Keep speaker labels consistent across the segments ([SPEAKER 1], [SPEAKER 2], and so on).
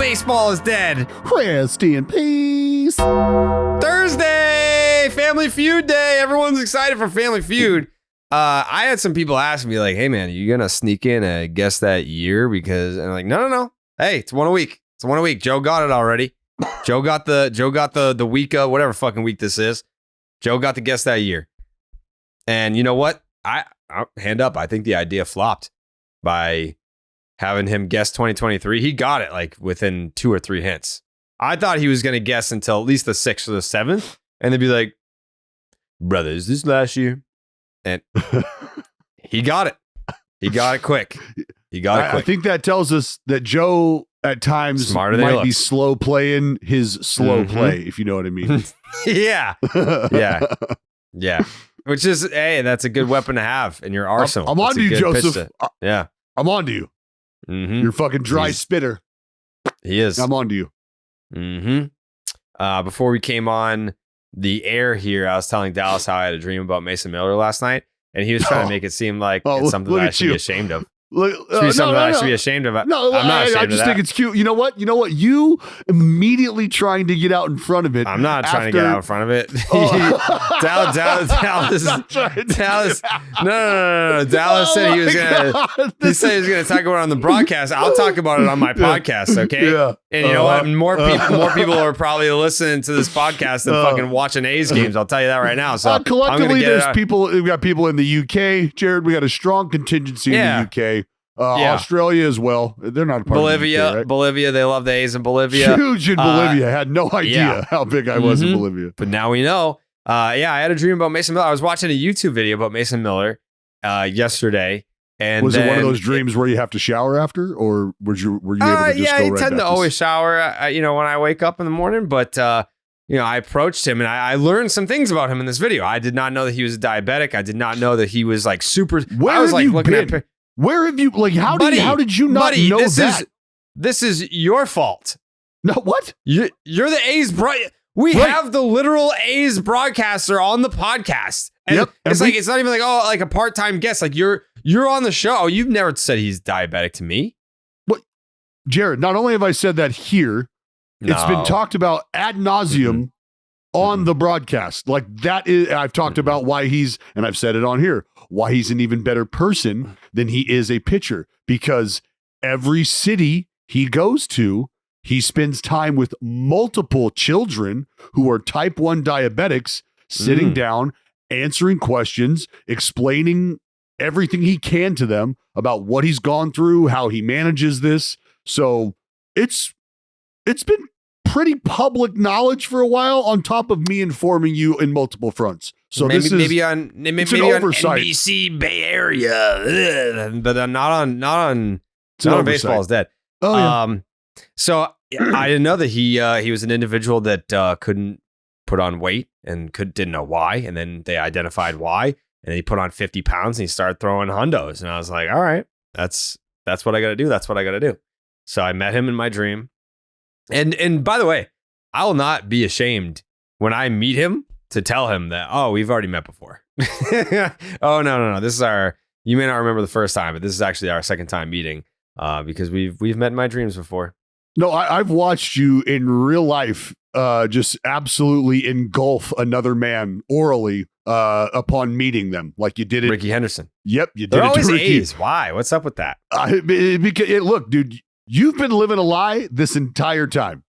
[SPEAKER 1] baseball is dead.
[SPEAKER 2] Rest in peace.
[SPEAKER 1] Thursday, Family Feud Day. Everyone's excited for Family Feud. I had some people ask me like, "Hey man, are you gonna sneak in a guess that year?" Because I'm like, no. Hey, it's one a week. Joe got it already. Joe got the week of whatever fucking week this is. Joe got the guess that year. And you know what? I'll hand up. I think the idea flopped by having him guess 2023. He got it like within 2 or 3 hints. I thought he was going to guess until at least the 6th or the 7th. And they'd be like, brother, is this last year? And he got it. He got it quick.
[SPEAKER 2] I think that tells us that Joe at times might be slow playing his slow play, if you know what I mean.
[SPEAKER 1] Yeah. Which is, hey, that's a good weapon to have in your arsenal.
[SPEAKER 2] I'm on to you, Joseph.
[SPEAKER 1] Yeah.
[SPEAKER 2] I'm on to you.
[SPEAKER 1] Mm-hmm.
[SPEAKER 2] You're fucking dry spitter.
[SPEAKER 1] He is.
[SPEAKER 2] I'm on to you.
[SPEAKER 1] Mm-hmm. Before we came on the air here, I was telling Dallas how I had a dream about Mason Miller last night, and he was trying to make it seem like it's something that I should be ashamed of. Something I should be ashamed of.
[SPEAKER 2] No,
[SPEAKER 1] I'm not ashamed
[SPEAKER 2] I just think it's cute. You know what? You immediately trying to get out in front of it.
[SPEAKER 1] I'm not trying to get out in front of it. Dallas. No. Dallas said he was gonna. He said he was gonna talk about it on the broadcast. I'll talk about it on my podcast. Okay.
[SPEAKER 2] Yeah.
[SPEAKER 1] And you know what? More people are probably listening to this podcast than fucking watching A's games. I'll tell you that right now. So
[SPEAKER 2] collectively, there's people. We've got people in the UK. Jared, we got a strong contingency in the UK. Australia as well. They're not a part
[SPEAKER 1] Bolivia.
[SPEAKER 2] of the UK, right?
[SPEAKER 1] Bolivia. They love the A's in Bolivia.
[SPEAKER 2] Huge in Bolivia. I had no idea how big I was in Bolivia.
[SPEAKER 1] But now we know. I had a dream about Mason Miller. I was watching a YouTube video about Mason Miller yesterday. And
[SPEAKER 2] was it one of those dreams where you have to shower after, or were you able to just go right back?
[SPEAKER 1] I tend to always shower, when I wake up in the morning. But I approached him and I learned some things about him in this video. I did not know that he was a diabetic. I did not know that he was like super.
[SPEAKER 2] Where have you been? Where have you how did you not know that?
[SPEAKER 1] This is your fault.
[SPEAKER 2] No, what?
[SPEAKER 1] You're the A's We have the literal A's broadcaster on the podcast. And it's not even like a part-time guest. Like you're on the show. You've never said he's diabetic to me.
[SPEAKER 2] What? Jared, not only have I said that here, it's been talked about ad nauseum on the broadcast. Like that is, I've talked about why and I've said it on here, why he's an even better person than he is a pitcher, because every city he goes to, he spends time with multiple children who are type 1 diabetics, sitting down, answering questions, explaining everything he can to them about what he's gone through, how he manages this. So it's been pretty public knowledge for a while, on top of me informing you in multiple fronts. So maybe on NBC Bay Area,
[SPEAKER 1] but not on Baseball is Dead.
[SPEAKER 2] Oh, yeah.
[SPEAKER 1] So I didn't know that he was an individual that couldn't put on weight and didn't know why, and then they identified why, and then he put on 50 pounds and he started throwing hundos, and I was like, all right, that's what I got to do. That's what I got to do. So I met him in my dream. And by the way, I will not be ashamed when I meet him to tell him that, oh, we've already met before. Oh, no. This is you may not remember the first time, but this is actually our second time meeting because we've met in my dreams before.
[SPEAKER 2] No, I've watched you in real life just absolutely engulf anher man orally upon meeting them, like you did it.
[SPEAKER 1] Ricky Henderson.
[SPEAKER 2] Yep, you did.
[SPEAKER 1] They're
[SPEAKER 2] it
[SPEAKER 1] always
[SPEAKER 2] to Ricky.
[SPEAKER 1] A's. Why? What's up with that?
[SPEAKER 2] Look, dude. You've been living a lie this entire time.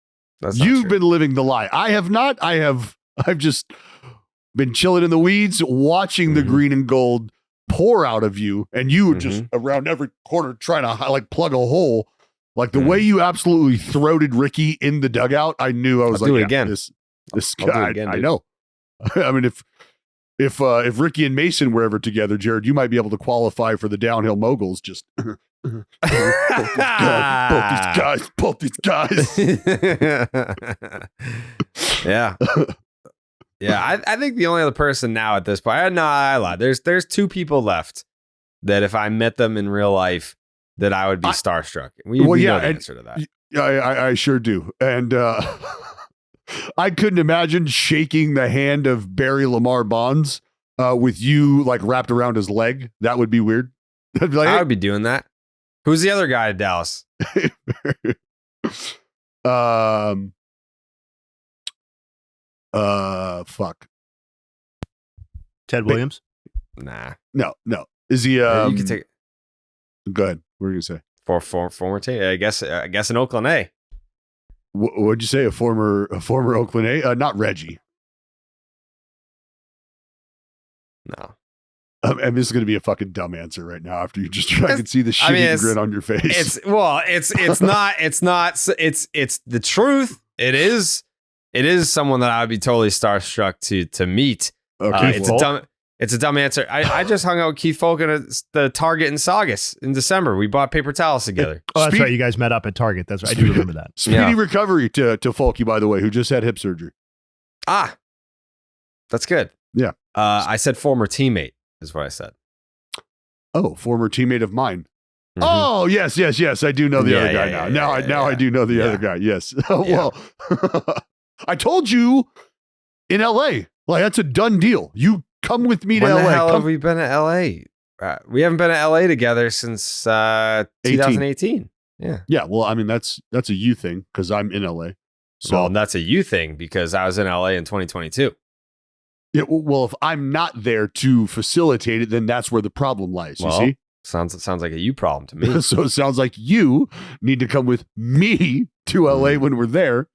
[SPEAKER 2] You've been living the lie. I have not. I've just been chilling in the weeds, watching the green and gold pour out of you, and you were just around every corner trying to plug a hole. Like the way you absolutely throated Ricky in the dugout, I knew I was
[SPEAKER 1] do it again.
[SPEAKER 2] This guy. Again, I know. I mean, if Ricky and Mason were ever together, Jared, you might be able to qualify for the downhill moguls. Just. both these guys.
[SPEAKER 1] Yeah. I think the only other person now at this point, I lied. There's 2 people left that if I met them in real life, that I would be starstruck. We know the answer to that.
[SPEAKER 2] I sure do. And I couldn't imagine shaking the hand of Barry Lamar Bonds with you wrapped around his leg. That would be weird.
[SPEAKER 1] I would be doing that. Who's the other guy at Dallas?
[SPEAKER 2] Fuck.
[SPEAKER 3] Ted Williams?
[SPEAKER 1] Nah.
[SPEAKER 2] No. Is he?
[SPEAKER 1] You can take
[SPEAKER 2] Go ahead. What were you gonna say?
[SPEAKER 1] former team. I guess in Oakland A.
[SPEAKER 2] What'd you say? A former Oakland A? Not Reggie.
[SPEAKER 1] No.
[SPEAKER 2] And this is going to be a fucking dumb answer right now after you just I can see the shitty grin on your face.
[SPEAKER 1] It's the truth. It is someone that I would be totally starstruck to meet.
[SPEAKER 2] Okay,
[SPEAKER 1] it's a dumb answer. I just hung out with Keith Folk at the Target in Saugus in December. We bought paper towels together.
[SPEAKER 3] Oh, that's right. You guys met up at Target. That's right. I do remember that.
[SPEAKER 2] Speedy recovery to Folky, by the way, who just had hip surgery.
[SPEAKER 1] Ah, that's good.
[SPEAKER 2] Yeah.
[SPEAKER 1] I said former teammate is what I said.
[SPEAKER 2] Oh, former teammate of mine.
[SPEAKER 1] Mm-hmm.
[SPEAKER 2] Oh, yes. I do know the other guy now. I do know the other guy. Yes. Well, I told you in LA, like that's a done deal. You come with me to LA.
[SPEAKER 1] When the hell have we been to LA? We haven't been to LA together since 2018. Yeah.
[SPEAKER 2] Yeah. Well, I mean, that's a you thing because I'm in LA. So
[SPEAKER 1] well, that's a you thing because I was in LA in 2022.
[SPEAKER 2] Yeah, well, if I'm not there to facilitate it, then that's where the problem lies. You see?
[SPEAKER 1] Sounds like a you problem to me.
[SPEAKER 2] So it sounds like you need to come with me to LA when we're there,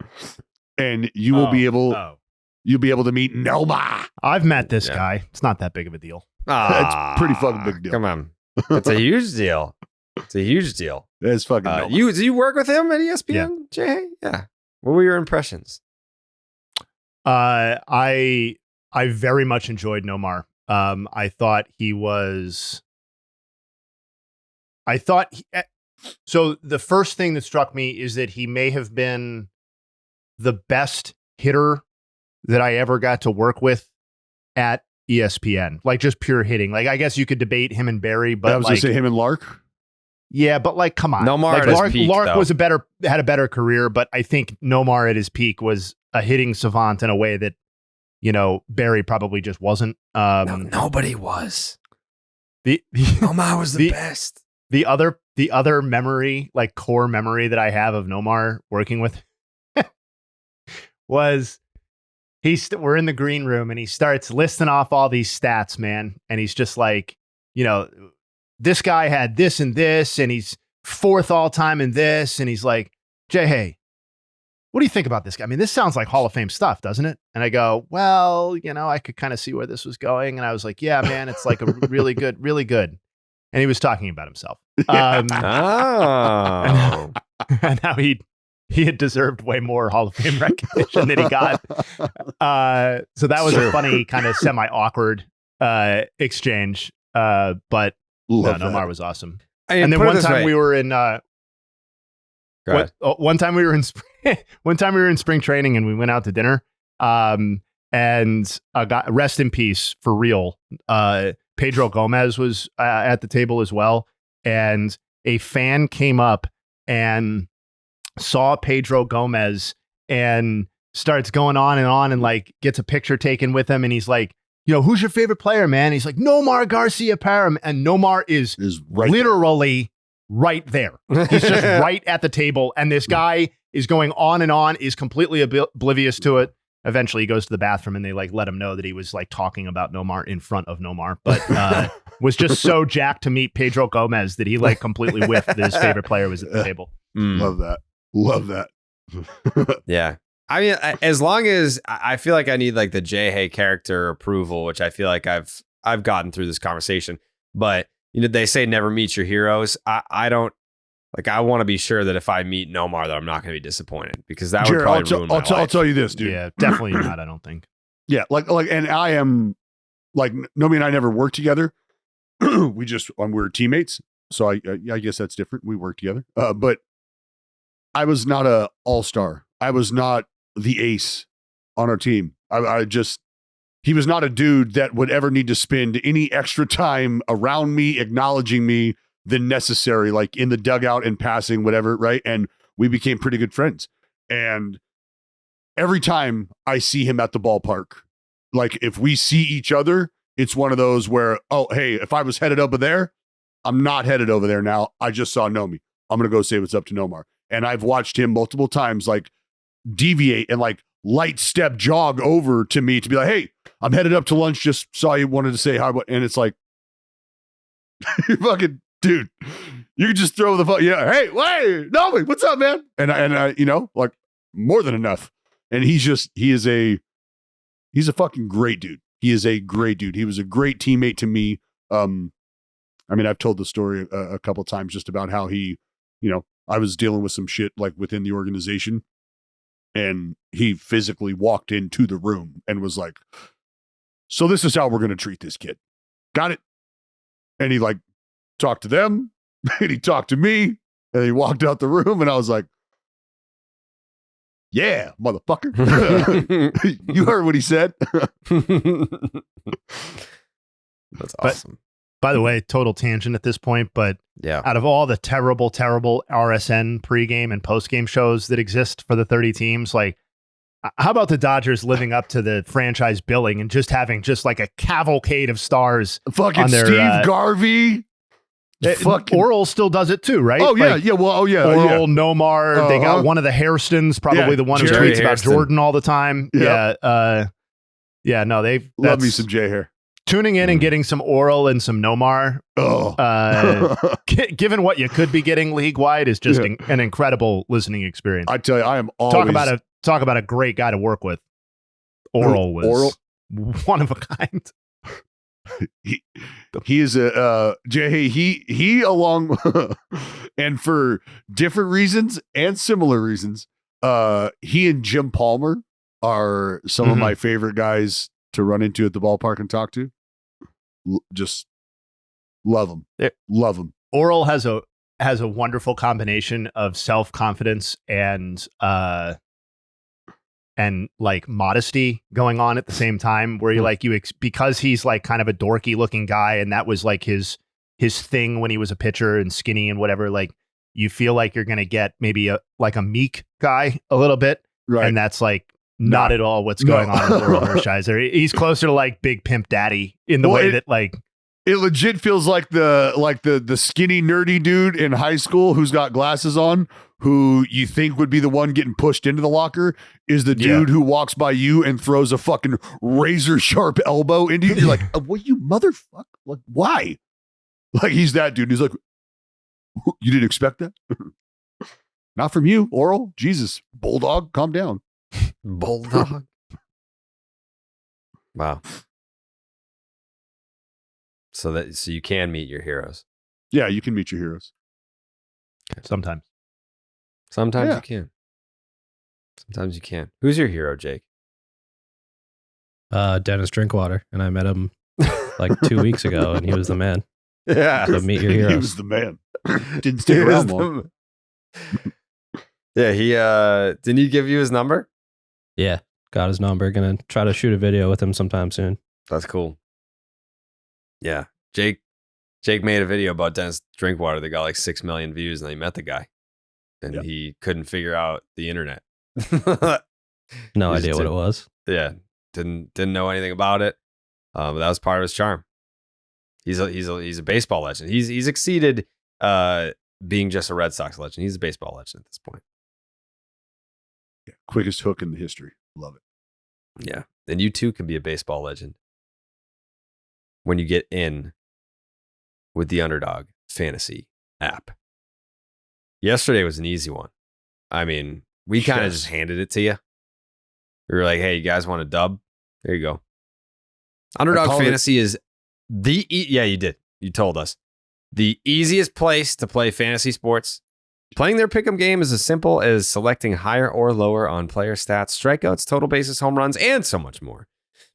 [SPEAKER 2] and you will be able. You'll be able to meet Noma.
[SPEAKER 3] I've met this guy. It's not that big of a deal.
[SPEAKER 2] It's pretty fucking big deal.
[SPEAKER 1] Come on, it's a huge deal. It's a huge deal.
[SPEAKER 2] It's fucking. Noma.
[SPEAKER 1] Do you work with him at ESPN, Jayhay? Yeah. What were your impressions?
[SPEAKER 3] I very much enjoyed Nomar. I thought he was. So the first thing that struck me is that he may have been the best hitter that I ever got to work with at ESPN. Like just pure hitting. Like I guess you could debate him and Barry, but
[SPEAKER 2] I was gonna say him and Lark.
[SPEAKER 3] Yeah, but like, come on.
[SPEAKER 1] Nomar
[SPEAKER 3] Lark was had a better career, but I think Nomar at his peak was a hitting savant in a way that, Barry probably just wasn't.
[SPEAKER 1] Nobody was. Nomar was the best.
[SPEAKER 3] The other memory, like core memory that I have of Nomar working with was we're in the green room and he starts listing off all these stats, man. And he's just like, this guy had this and this, and he's fourth all time in this. And he's like, Jayhay, what do you think about this guy? I mean, this sounds like Hall of Fame stuff, doesn't it? And I go, well, I could kind of see where this was going. And I was like, yeah, man, it's like a really good. And he was talking about himself. And how he had deserved way more Hall of Fame recognition than he got. So that was a funny kind of semi-awkward exchange. But Nomar was awesome. And then one time we were in one time we were in spring training and we went out to dinner. And rest in peace for real. Pedro Gomez was at the table as well. And a fan came up and saw Pedro Gomez and starts going on and like gets a picture taken with him. And he's like, who's your favorite player, man? And he's like, Nomar Garcia Parham. And Nomar is literally right there. He's just right at the table. And this guy is going on and on, is completely oblivious to it. Eventually he goes to the bathroom and they like let him know that he was like talking about Nomar in front of Nomar, but was just so jacked to meet Pedro Gomez that he like completely whiffed that his favorite player was at the table.
[SPEAKER 2] Love that.
[SPEAKER 1] Yeah. I mean, as long as I feel like I need like the Jayhay character approval, which I feel like I've gotten through this conversation, but they say never meet your heroes. I don't like, I want to be sure that if I meet Nomar that I'm not going to be disappointed, because that would probably ruin my life.
[SPEAKER 2] I'll tell you this, dude.
[SPEAKER 3] Yeah, definitely not, I don't think.
[SPEAKER 2] Yeah. Like, and I am like, Nomi and I never worked together. We're teammates. So I guess that's different. We work together. But I was not a all-star. I was not the ace on our team. He was not a dude that would ever need to spend any extra time around me, acknowledging me than necessary, like in the dugout and passing, whatever. Right. And we became pretty good friends. And every time I see him at the ballpark, like if we see each other, it's one of those where, oh, hey, if I was headed over there, I'm not headed over there now. I just saw Nomi. I'm going to go say what's up to Nomar. And I've watched him multiple times, like deviate and like light step jog over to me to be like, hey, I'm headed up to lunch. Just saw you, wanted to say hi. And it's like, you fucking dude, you can just throw the phone. Yeah. Hey, wait, no, what's up, man? And I, you know, like more than enough. And he's a fucking great dude. He is a great dude. He was a great teammate to me. I mean, I've told the story a couple times just about how he, you know, I was dealing with some shit like within the organization, and he physically walked into the room and was like, so this is how we're going to treat this kid. Got it? And he like talked to them and he talked to me and he walked out the room and I was like, yeah, motherfucker. You heard what he said.
[SPEAKER 1] That's awesome.
[SPEAKER 3] By the way, total tangent at this point, but
[SPEAKER 1] yeah,
[SPEAKER 3] out of all the terrible RSN pregame and postgame shows that exist for the 30 teams, like, how about the Dodgers living up to the franchise billing and just having just like a cavalcade of stars?
[SPEAKER 2] Fucking
[SPEAKER 3] on their,
[SPEAKER 2] Steve Garvey.
[SPEAKER 3] Oral still does it too, right?
[SPEAKER 2] Oh yeah,
[SPEAKER 3] like,
[SPEAKER 2] yeah. Well, oh yeah.
[SPEAKER 3] Oral, Nomar. They got one of the Hairston's, probably the one who
[SPEAKER 1] Jerry
[SPEAKER 3] tweets about
[SPEAKER 1] Hairston.
[SPEAKER 3] Jordan all the time.
[SPEAKER 2] Yeah.
[SPEAKER 3] Yeah. No, they've
[SPEAKER 2] Love me some J hair.
[SPEAKER 3] Tuning in and getting some Oral and some Nomar. Given what you could be getting league wide is just an incredible listening experience.
[SPEAKER 2] I tell you, I am always
[SPEAKER 3] talk about a great guy to work with. Oral was one of a kind.
[SPEAKER 2] He is a Jayhay. He along and for different reasons and similar reasons. He and Jim Palmer are some of my favorite guys to run into at the ballpark and talk to. Just love them. Love them.
[SPEAKER 3] Oral has a wonderful combination of self-confidence and like modesty going on at the same time, where you like because he's like kind of a dorky looking guy, and that was like his thing when he was a pitcher and skinny and whatever. Like you feel like you're gonna get maybe a meek guy a little bit,
[SPEAKER 2] right? And
[SPEAKER 3] that's like not at all what's going on with Oral Hershiser. He's closer to like Big Pimp Daddy in the way that like
[SPEAKER 2] it legit feels like the skinny nerdy dude in high school who's got glasses on, who you think would be the one getting pushed into the locker, is the dude who walks by you and throws a fucking razor sharp elbow into you. You're like, what, you motherfucker? Like, why? Like, he's that dude. He's like, you didn't expect that? Not from you, Oral. Jesus, Bulldog, calm down.
[SPEAKER 1] Bulldog. Wow. So you can meet your heroes.
[SPEAKER 2] Yeah, you can meet your heroes.
[SPEAKER 1] Okay.
[SPEAKER 3] Sometimes
[SPEAKER 1] you can. Sometimes you can. Who's your hero, Jake?
[SPEAKER 4] Dennis Drinkwater, and I met him like 2 weeks ago, and he was the man.
[SPEAKER 1] Yeah.
[SPEAKER 4] So meet your heroes.
[SPEAKER 2] He was the man. Didn't stick around long.
[SPEAKER 1] Yeah, he didn't he give you his number?
[SPEAKER 4] Yeah, got his number. Gonna try to shoot a video with him sometime soon.
[SPEAKER 1] That's cool. Yeah. Jake made a video about Dennis Drinkwater that got like 6 million views, and he met the guy. And he couldn't figure out the internet.
[SPEAKER 4] No idea what it was.
[SPEAKER 1] Yeah. Didn't know anything about it. But that was part of his charm. He's a baseball legend. He's exceeded being just a Red Sox legend. He's a baseball legend at this point.
[SPEAKER 2] Yeah, quickest hook in the history. Love it.
[SPEAKER 1] Yeah. And you too can be a baseball legend when you get in with the Underdog Fantasy app. Yesterday was an easy one. I mean, we kind of just handed it to you. We were like, hey, you guys want a dub? There you go. Underdog Fantasy is yeah, you did. You told us. The easiest place to play fantasy sports. Playing their pick'em game is as simple as selecting higher or lower on player stats, strikeouts, total bases, home runs, and so much more.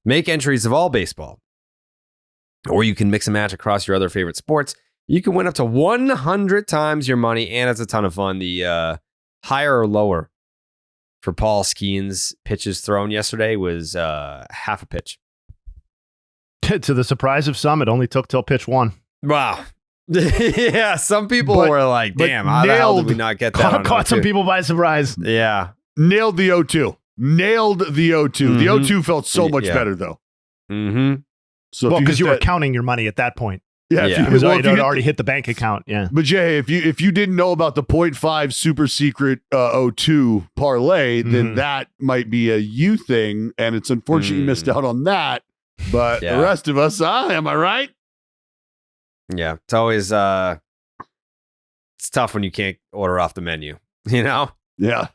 [SPEAKER 1] Make entries of all baseball. Or you can mix and match across your other favorite sports. You can win up to 100 times your money, and it's a ton of fun. The higher or lower for Paul Skeens' pitches thrown yesterday was half a pitch.
[SPEAKER 3] To the surprise of some, it only took till pitch one.
[SPEAKER 1] Wow. Yeah, some people were like, damn, how the hell did we not get that?
[SPEAKER 3] Caught some people by surprise.
[SPEAKER 1] Yeah.
[SPEAKER 2] Nailed the 0-2. The 0-2 felt so much better, though.
[SPEAKER 1] Mm-hmm.
[SPEAKER 3] So because you were counting your money at that point.
[SPEAKER 2] Yeah,
[SPEAKER 1] Yeah.
[SPEAKER 3] It was
[SPEAKER 2] well,
[SPEAKER 3] it
[SPEAKER 2] if you
[SPEAKER 3] had
[SPEAKER 2] hit
[SPEAKER 3] already hit the bank account. Yeah.
[SPEAKER 2] But Jay, if you didn't know about the 0.5 super secret O2 parlay, then that might be a you thing, and it's unfortunate you missed out on that. But the rest of us, am I right?
[SPEAKER 1] Yeah, it's always it's tough when you can't order off the menu. You know?
[SPEAKER 2] Yeah,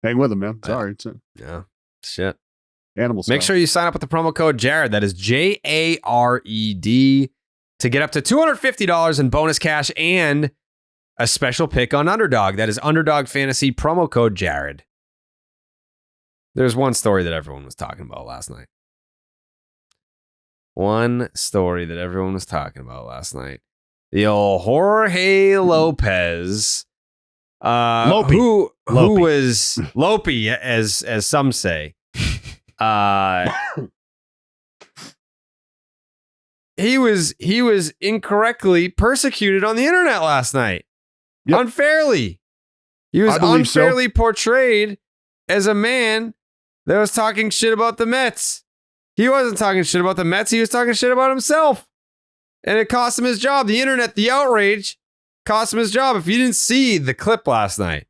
[SPEAKER 2] hang with them, man. Sorry, it's
[SPEAKER 1] Yeah, shit.
[SPEAKER 2] animals.
[SPEAKER 1] Make sure you sign up with the promo code Jared. That is JARED to get up to $250 in bonus cash and a special pick on Underdog. That is Underdog Fantasy promo code Jared. There's one story that everyone was talking about last night. The old Jorge Lopez. Who was Lopey, as some say. He was incorrectly persecuted on the internet last night.
[SPEAKER 2] Yep.
[SPEAKER 1] Unfairly. He was unfairly portrayed as a man that was talking shit about the Mets. He wasn't talking shit about the Mets. He was talking shit about himself. And it cost him his job. The internet, the outrage, cost him his job. If you didn't see the clip last night,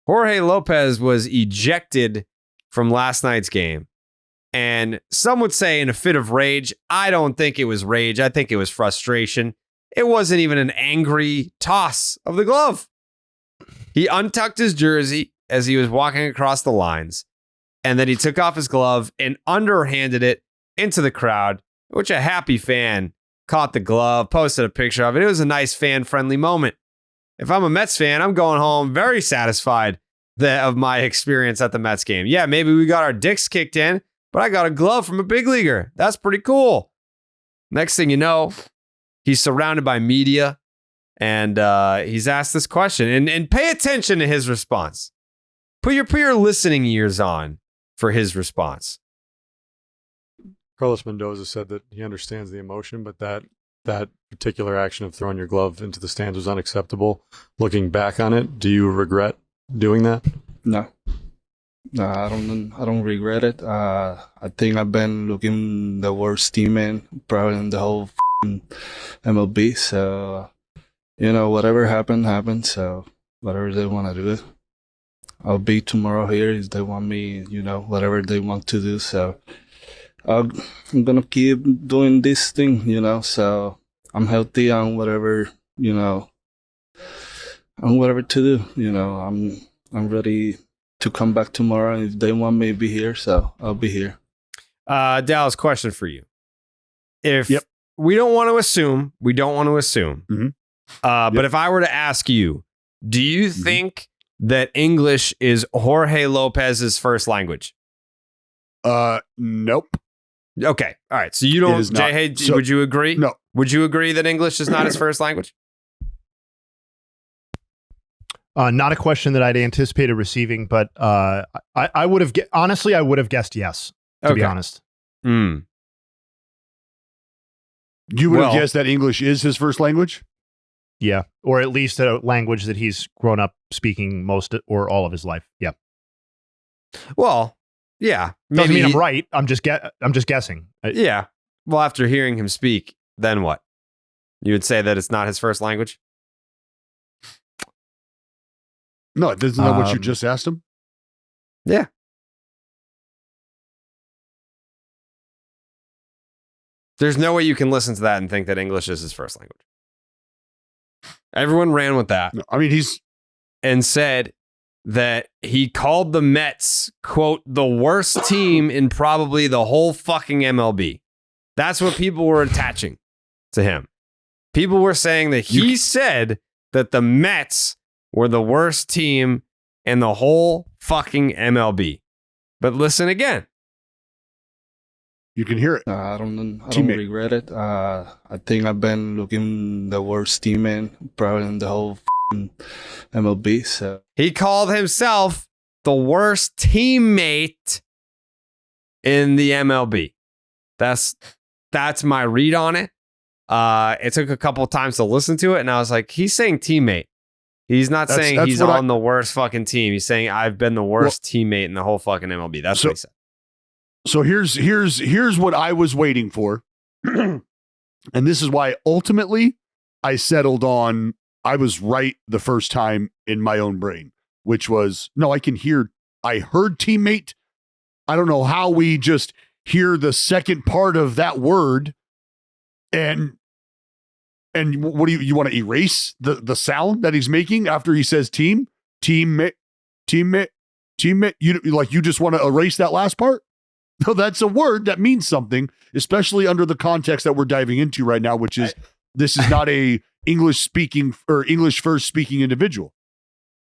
[SPEAKER 1] Jorge Lopez was ejected from last night's game. And some would say in a fit of rage. I don't think it was rage. I think it was frustration. It wasn't even an angry toss of the glove. He untucked his jersey as he was walking across the lines. And then he took off his glove and underhanded it into the crowd, which a happy fan caught the glove, posted a picture of it. It was a nice fan-friendly moment. If I'm a Mets fan, I'm going home very satisfied of my experience at the Mets game. Yeah, maybe we got our dicks kicked in, but I got a glove from a big leaguer. That's pretty cool. Next thing you know, he's surrounded by media, and he's asked this question. And pay attention to his response. Put your listening ears on for his response.
[SPEAKER 5] Carlos Mendoza said that he understands the emotion, but that particular action of throwing your glove into the stands was unacceptable. Looking back on it, do you regret doing that?
[SPEAKER 6] No, I don't regret it. I think I've been looking the worst teammate probably in the whole MLB. So, whatever happened. So, whatever they want to do, I'll be tomorrow here if they want me. Whatever they want to do. So, I'm gonna keep doing this thing. So I'm healthy on whatever. On whatever to do. I'm ready to come back tomorrow. If they want me to be here, so I'll be here.
[SPEAKER 1] Dallas, question for you. If we don't want to assume,
[SPEAKER 2] Mm-hmm.
[SPEAKER 1] But if I were to ask you, do you think that English is Jorge Lopez's first language?
[SPEAKER 2] Nope.
[SPEAKER 1] Okay. All right. So you don't, Jayhay, would you agree?
[SPEAKER 2] No.
[SPEAKER 1] Would you agree that English is not his first language?
[SPEAKER 3] Not a question that I'd anticipated receiving, but I would have honestly, I would have guessed yes, to be honest.
[SPEAKER 1] Mm.
[SPEAKER 2] You would have guessed that English is his first language?
[SPEAKER 3] Yeah. Or at least a language that he's grown up speaking most or all of his life. Yeah.
[SPEAKER 1] Well, yeah.
[SPEAKER 3] Doesn't mean I'm right. I'm just guessing.
[SPEAKER 1] Yeah. Well, after hearing him speak, then what? You would say that it's not his first language?
[SPEAKER 2] No, isn't that what you just asked him?
[SPEAKER 1] Yeah. There's no way you can listen to that and think that English is his first language. Everyone ran with that.
[SPEAKER 2] No, I mean,
[SPEAKER 1] and said that he called the Mets, quote, the worst team in probably the whole fucking MLB. That's what people were attaching to him. People were saying that he said that the Mets were the worst team in the whole fucking MLB. But listen again.
[SPEAKER 2] You can hear it.
[SPEAKER 6] I don't regret it. I think I've been looking the worst teammate probably in the whole MLB. So
[SPEAKER 1] he called himself the worst teammate in the MLB. That's my read on it. It took a couple of times to listen to it, and I was like, he's saying teammate. He's not saying he's on the worst fucking team. He's saying I've been the worst teammate in the whole fucking MLB. That's what he said.
[SPEAKER 2] So here's what I was waiting for. And this is why ultimately I settled on, I was right the first time in my own brain, which was, no, I heard teammate. I don't know how we just hear the second part of that word and what do you want to erase the sound that he's making after he says teammate, you just want to erase that last part? No, that's a word that means something, especially under the context that we're diving into right now, which is this is not a English speaking or English first speaking individual.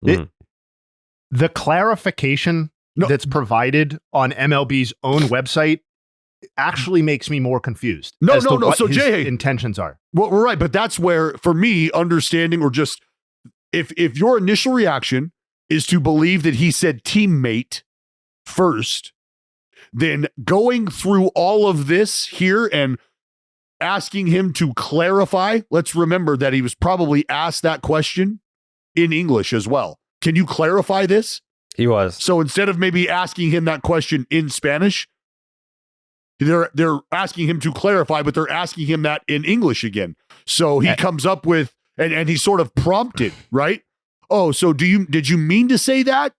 [SPEAKER 3] The clarification that's provided on MLB's own website actually makes me more confused.
[SPEAKER 2] No.
[SPEAKER 3] So
[SPEAKER 2] his Jayhay,
[SPEAKER 3] intentions are.
[SPEAKER 2] Well, we're right, but that's where, for me, understanding or just if your initial reaction is to believe that he said teammate first, then going through all of this here and asking him to clarify, let's remember that he was probably asked that question in English as well. Can you clarify this?
[SPEAKER 1] He was.
[SPEAKER 2] So instead of maybe asking him that question in Spanish, they're asking him to clarify, but they're asking him that in English again. So he comes up with, and he's sort of prompted, right? Oh, so did you mean to say that?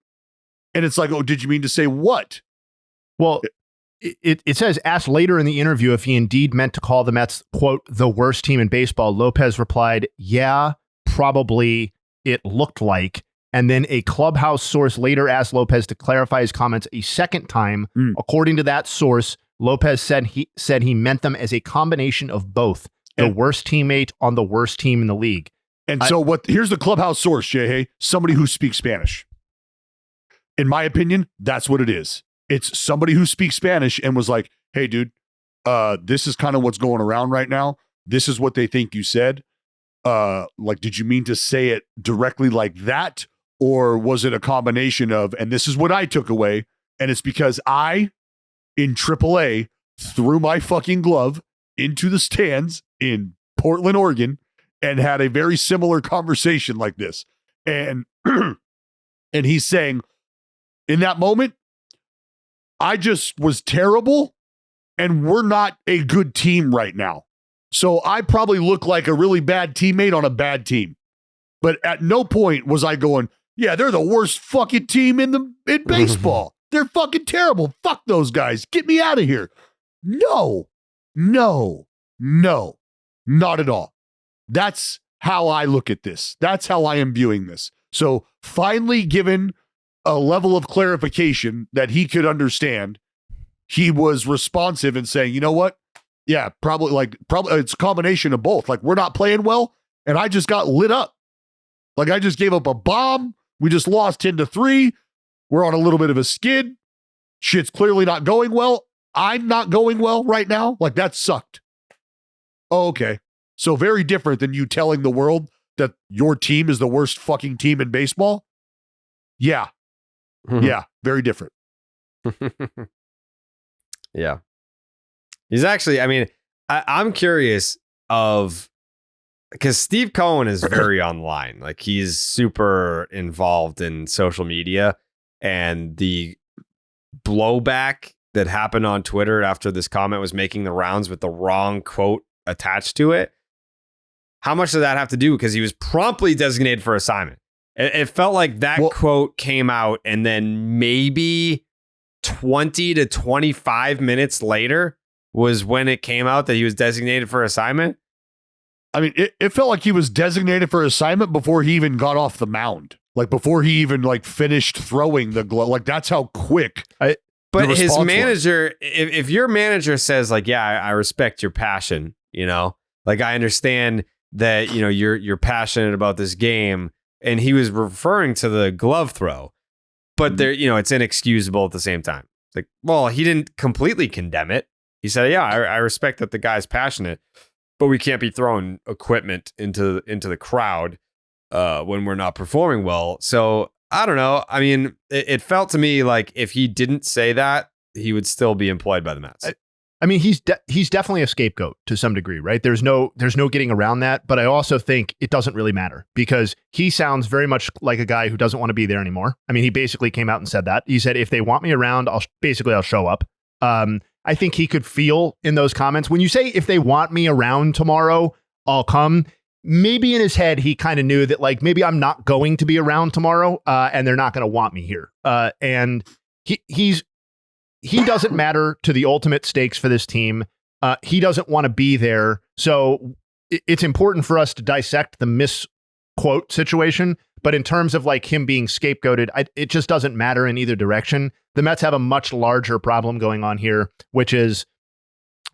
[SPEAKER 2] And it's like, oh, did you mean to say what?
[SPEAKER 3] Well, it says, asked later in the interview if he indeed meant to call the Mets, quote, the worst team in baseball. Lopez replied, yeah, probably it looked like. And then a clubhouse source later asked Lopez to clarify his comments a second time. According to that source, Lopez said he meant them as a combination of both, the worst teammate on the worst team in the league.
[SPEAKER 2] And here's the clubhouse source, Jayhay, somebody who speaks Spanish. In my opinion, that's what it is. It's somebody who speaks Spanish and was like, hey, dude, this is kind of what's going around right now. This is what they think you said. Did you mean to say it directly like that? Or was it a combination of, and this is what I took away, and it's because I, in AAA, threw my fucking glove into the stands in Portland, Oregon, and had a very similar conversation like this. And and he's saying, in that moment, I just was terrible, and we're not a good team right now. So I probably look like a really bad teammate on a bad team. But at no point was I going, yeah, they're the worst fucking team in baseball. They're fucking terrible. Fuck those guys. Get me out of here. No, not at all. That's how I look at this. That's how I am viewing this. So finally given a level of clarification that he could understand, he was responsive and saying, you know what? Yeah, probably it's a combination of both. Like, we're not playing well, and I just got lit up. Like, I just gave up a bomb. We just lost 10-3. We're on a little bit of a skid. Shit's clearly not going well. I'm not going well right now. Like, that sucked. Oh, okay. So very different than you telling the world that your team is the worst fucking team in baseball. Yeah. Yeah, very different.
[SPEAKER 1] Yeah. He's actually, I mean, I'm curious because Steve Cohen is very online. Like, he's super involved in social media, and the blowback that happened on Twitter after this comment was making the rounds with the wrong quote attached to it. How much did that have to do? Because he was promptly designated for assignment. It felt like that quote came out, and then maybe 20 to 25 minutes later was when it came out that he was designated for assignment.
[SPEAKER 2] I mean, it felt like he was designated for assignment before he even got off the mound. Like, before he even finished throwing the glove. Like, that's how quick.
[SPEAKER 1] But his manager, if your manager says, like, yeah, I respect your passion, like, I understand that, you're passionate about this game, and he was referring to the glove throw, but there, it's inexcusable at the same time. It's like, well, he didn't completely condemn it. He said, yeah, I respect that the guy's passionate, but we can't be throwing equipment into the crowd when we're not performing well. So I don't know. I mean, it felt to me like if he didn't say that, he would still be employed by the Mets.
[SPEAKER 3] I mean, he's definitely a scapegoat to some degree, right? There's no getting around that. But I also think it doesn't really matter because he sounds very much like a guy who doesn't want to be there anymore. I mean, he basically came out and said that. He said, if they want me around, I'll show up. I think he could feel in those comments. When you say, if they want me around tomorrow, I'll come. Maybe in his head, he kind of knew that, like, maybe I'm not going to be around tomorrow, and they're not going to want me here. And he doesn't matter to the ultimate stakes for this team. He doesn't want to be there. So it's important for us to dissect the misquote situation. But in terms of like him being scapegoated, it just doesn't matter in either direction. The Mets have a much larger problem going on here, which is,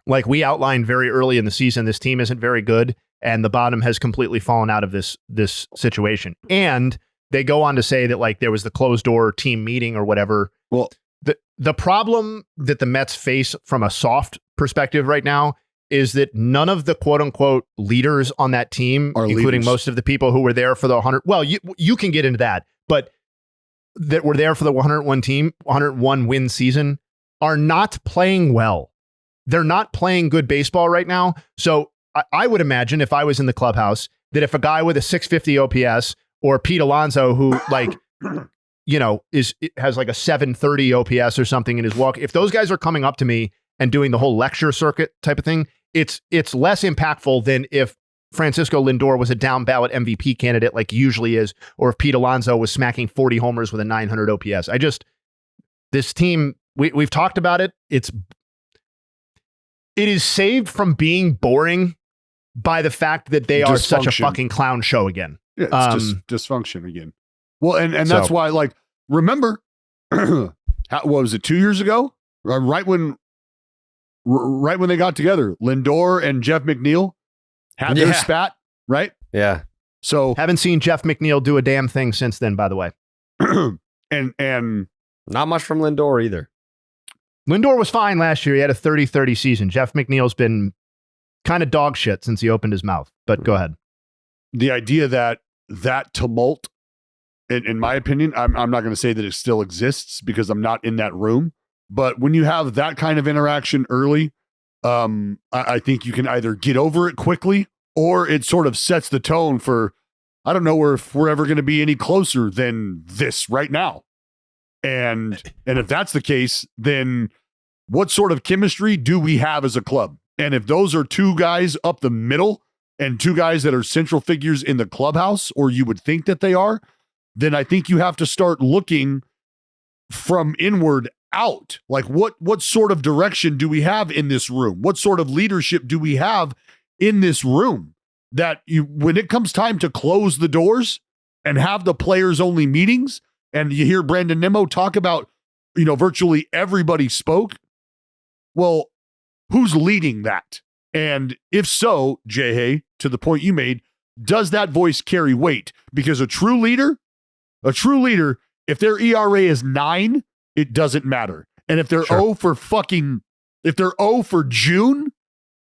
[SPEAKER 3] like we outlined very early in the season, this team isn't very good, and the bottom has completely fallen out of this situation. And they go on to say that like there was the closed door team meeting or whatever.
[SPEAKER 2] Well,
[SPEAKER 3] the problem that the Mets face from a soft perspective right now is that none of the quote unquote leaders on that team, including most of the people who were there for the 100, well, you can get into that, but that were there for the 101 win season are not playing well. They're not playing good baseball right now. So I would imagine, if I was in the clubhouse, that if a guy with a 650 OPS or Pete Alonso, who like, has like a 730 OPS or something in his walk, if those guys are coming up to me and doing the whole lecture circuit type of thing, it's less impactful than if Francisco Lindor was a down ballot MVP candidate like he usually is, or if Pete Alonso was smacking 40 homers with a 900 OPS. This team, we've talked about it. It is saved from being boring by the fact that they are such a fucking clown show again.
[SPEAKER 2] Yeah, it's just dysfunction again. Well, and that's why, like, remember, what was it, 2 years ago? Right when they got together, Lindor and Jeff McNeil had their spat, right?
[SPEAKER 1] Yeah.
[SPEAKER 2] So
[SPEAKER 3] haven't seen Jeff McNeil do a damn thing since then, by the way.
[SPEAKER 2] and
[SPEAKER 1] not much from Lindor either.
[SPEAKER 3] Lindor was fine last year. He had a 30-30 season. Jeff McNeil's been kind of dog shit since he opened his mouth. But go ahead.
[SPEAKER 2] The idea that tumult, in my opinion, I'm not going to say that it still exists because I'm not in that room. But when you have that kind of interaction early, I think you can either get over it quickly, or it sort of sets the tone for, I don't know if we're ever going to be any closer than this right now. And if that's the case, then what sort of chemistry do we have as a club? And if those are two guys up the middle and two guys that are central figures in the clubhouse, or you would think that they are, then I think you have to start looking from inward out. Like what sort of direction do we have in this room? What sort of leadership do we have in this room that when it comes time to close the doors and have the players only meetings, and you hear Brandon Nimmo talk about, virtually everybody spoke. Well, who's leading that? And if so, Jayhay, to the point you made, does that voice carry weight? Because a true leader, if their ERA is 9, it doesn't matter. And if they're 0 for June,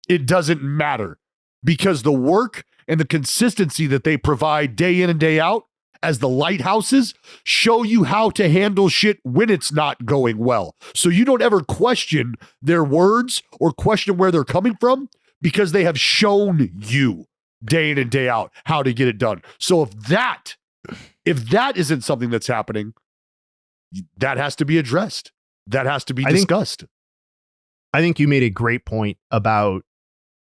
[SPEAKER 2] it doesn't matter, because the work and the consistency that they provide day in and day out as the lighthouses show you how to handle shit when it's not going well. So you don't ever question their words or question where they're coming from, because they have shown you day in and day out how to get it done. So if that isn't something that's happening, that has to be addressed. That has to be discussed.
[SPEAKER 3] I think you made a great point about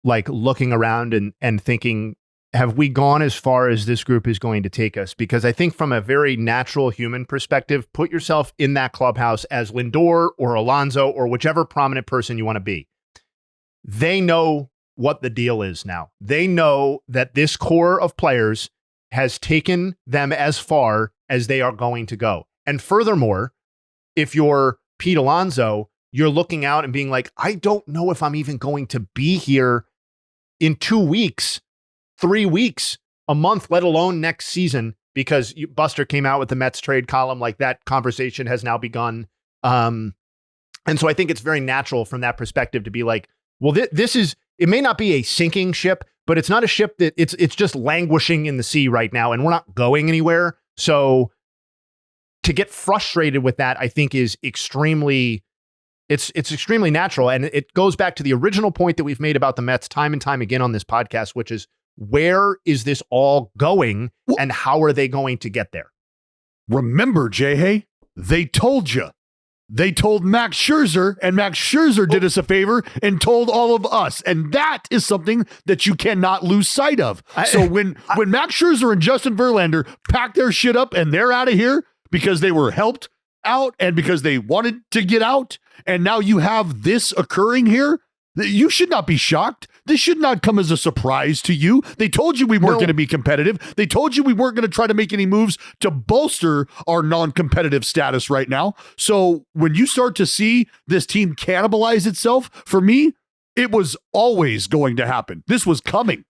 [SPEAKER 3] like looking around and thinking, have we gone as far as this group is going to take us? Because I think from a very natural human perspective, put yourself in that clubhouse as Lindor or Alonso or whichever prominent person you want to be. They know what the deal is now. They know that this core of players has taken them as far as they are going to go. And furthermore, if you're Pete Alonso, you're looking out and being like, I don't know if I'm even going to be here in 2 weeks, 3 weeks, a month, let alone next season, because Buster came out with the Mets trade column, like that conversation has now begun. And so I think it's very natural from that perspective to be like, well, this is, it may not be a sinking ship, but it's not a ship that it's just languishing in the sea right now, and we're not going anywhere. So to get frustrated with that, I think is extremely natural. And it goes back to the original point that we've made about the Mets time and time again on this podcast, which is, where is this all going and how are they going to get there?
[SPEAKER 2] Remember, Jayhay, they told you. They told Max Scherzer, and Max Scherzer did us a favor and told all of us. And that is something that you cannot lose sight of. So when Max Scherzer and Justin Verlander pack their shit up and they're out of here because they were helped out and because they wanted to get out, and now you have this occurring here, you should not be shocked. This should not come as a surprise to you. They told you we weren't going to be competitive. They told you we weren't going to try to make any moves to bolster our non-competitive status right now. So when you start to see this team cannibalize itself, for me, it was always going to happen. This was coming.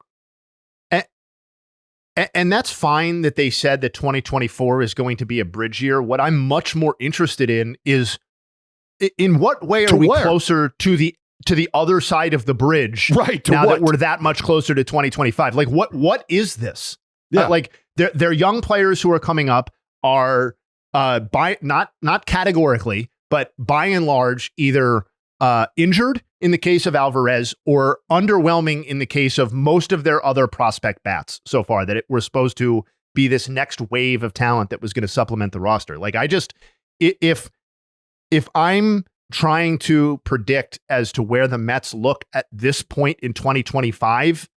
[SPEAKER 3] And that's fine that they said that 2024 is going to be a bridge year. What I'm much more interested in is in what way are we closer to the other side of the bridge, right? Now that we're that much closer to 2025, like what is this?
[SPEAKER 2] Yeah.
[SPEAKER 3] Like they're young players who are coming up are not categorically, but by and large either injured in the case of Alvarez or underwhelming in the case of most of their other prospect bats so far. That we're supposed to be this next wave of talent that was going to supplement the roster. Like if I'm trying to predict as to where the Mets look at this point in 2025,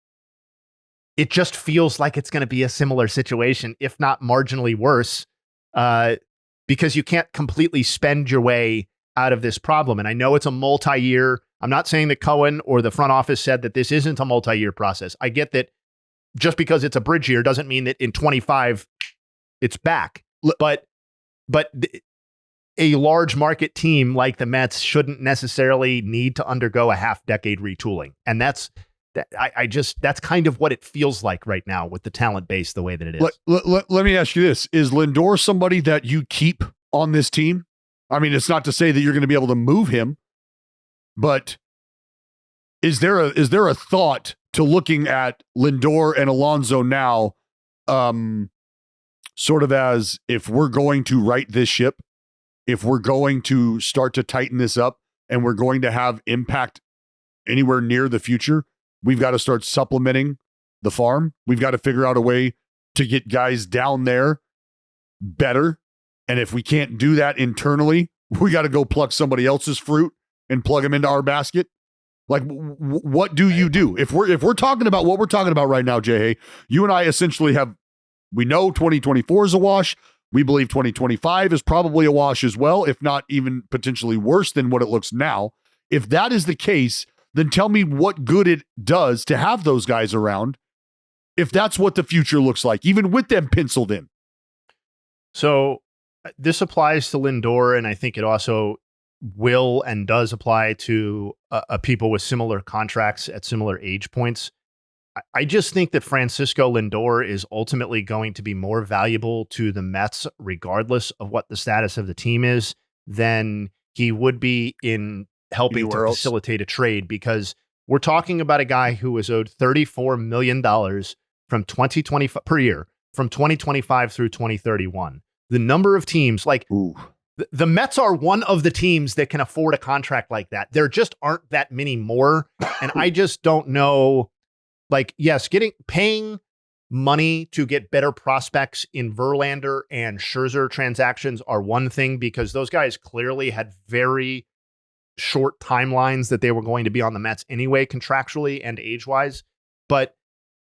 [SPEAKER 3] it just feels like it's going to be a similar situation, if not marginally worse, because you can't completely spend your way out of this problem. And I know it's a multi-year. I'm not saying that Cohen or the front office said that this isn't a multi-year process. I get that just because it's a bridge year doesn't mean that in 25 it's back. But a large market team like the Mets shouldn't necessarily need to undergo a half-decade retooling. And that's kind of what it feels like right now with the talent base the way that it is.
[SPEAKER 2] Let me ask you this. Is Lindor somebody that you keep on this team? I mean, it's not to say that you're going to be able to move him, but is there a thought to looking at Lindor and Alonso now, sort of as if we're going to right this ship, if we're going to start to tighten this up and we're going to have impact anywhere near the future, we've got to start supplementing the farm. We've got to figure out a way to get guys down there better. And if we can't do that internally, we got to go pluck somebody else's fruit and plug them into our basket. Like, what do you do? If we're talking about what we're talking about right now, Jayhay, you and I essentially we know 2024 is a wash. We believe 2025 is probably a wash as well, if not even potentially worse than what it looks now. If that is the case, then tell me what good it does to have those guys around if that's what the future looks like, even with them penciled in.
[SPEAKER 3] So this applies to Lindor, and I think it also will and does apply to people with similar contracts at similar age points. I just think that Francisco Lindor is ultimately going to be more valuable to the Mets, regardless of what the status of the team is, than he would be in helping to facilitate a trade, because we're talking about a guy who was owed $34 million from 2025 per year from 2025 through 2031. The number of teams, like the Mets are one of the teams that can afford a contract like that. There just aren't that many more. And I just don't know. Like, yes, paying money to get better prospects in Verlander and Scherzer transactions are one thing, because those guys clearly had very short timelines that they were going to be on the Mets anyway, contractually and age-wise. But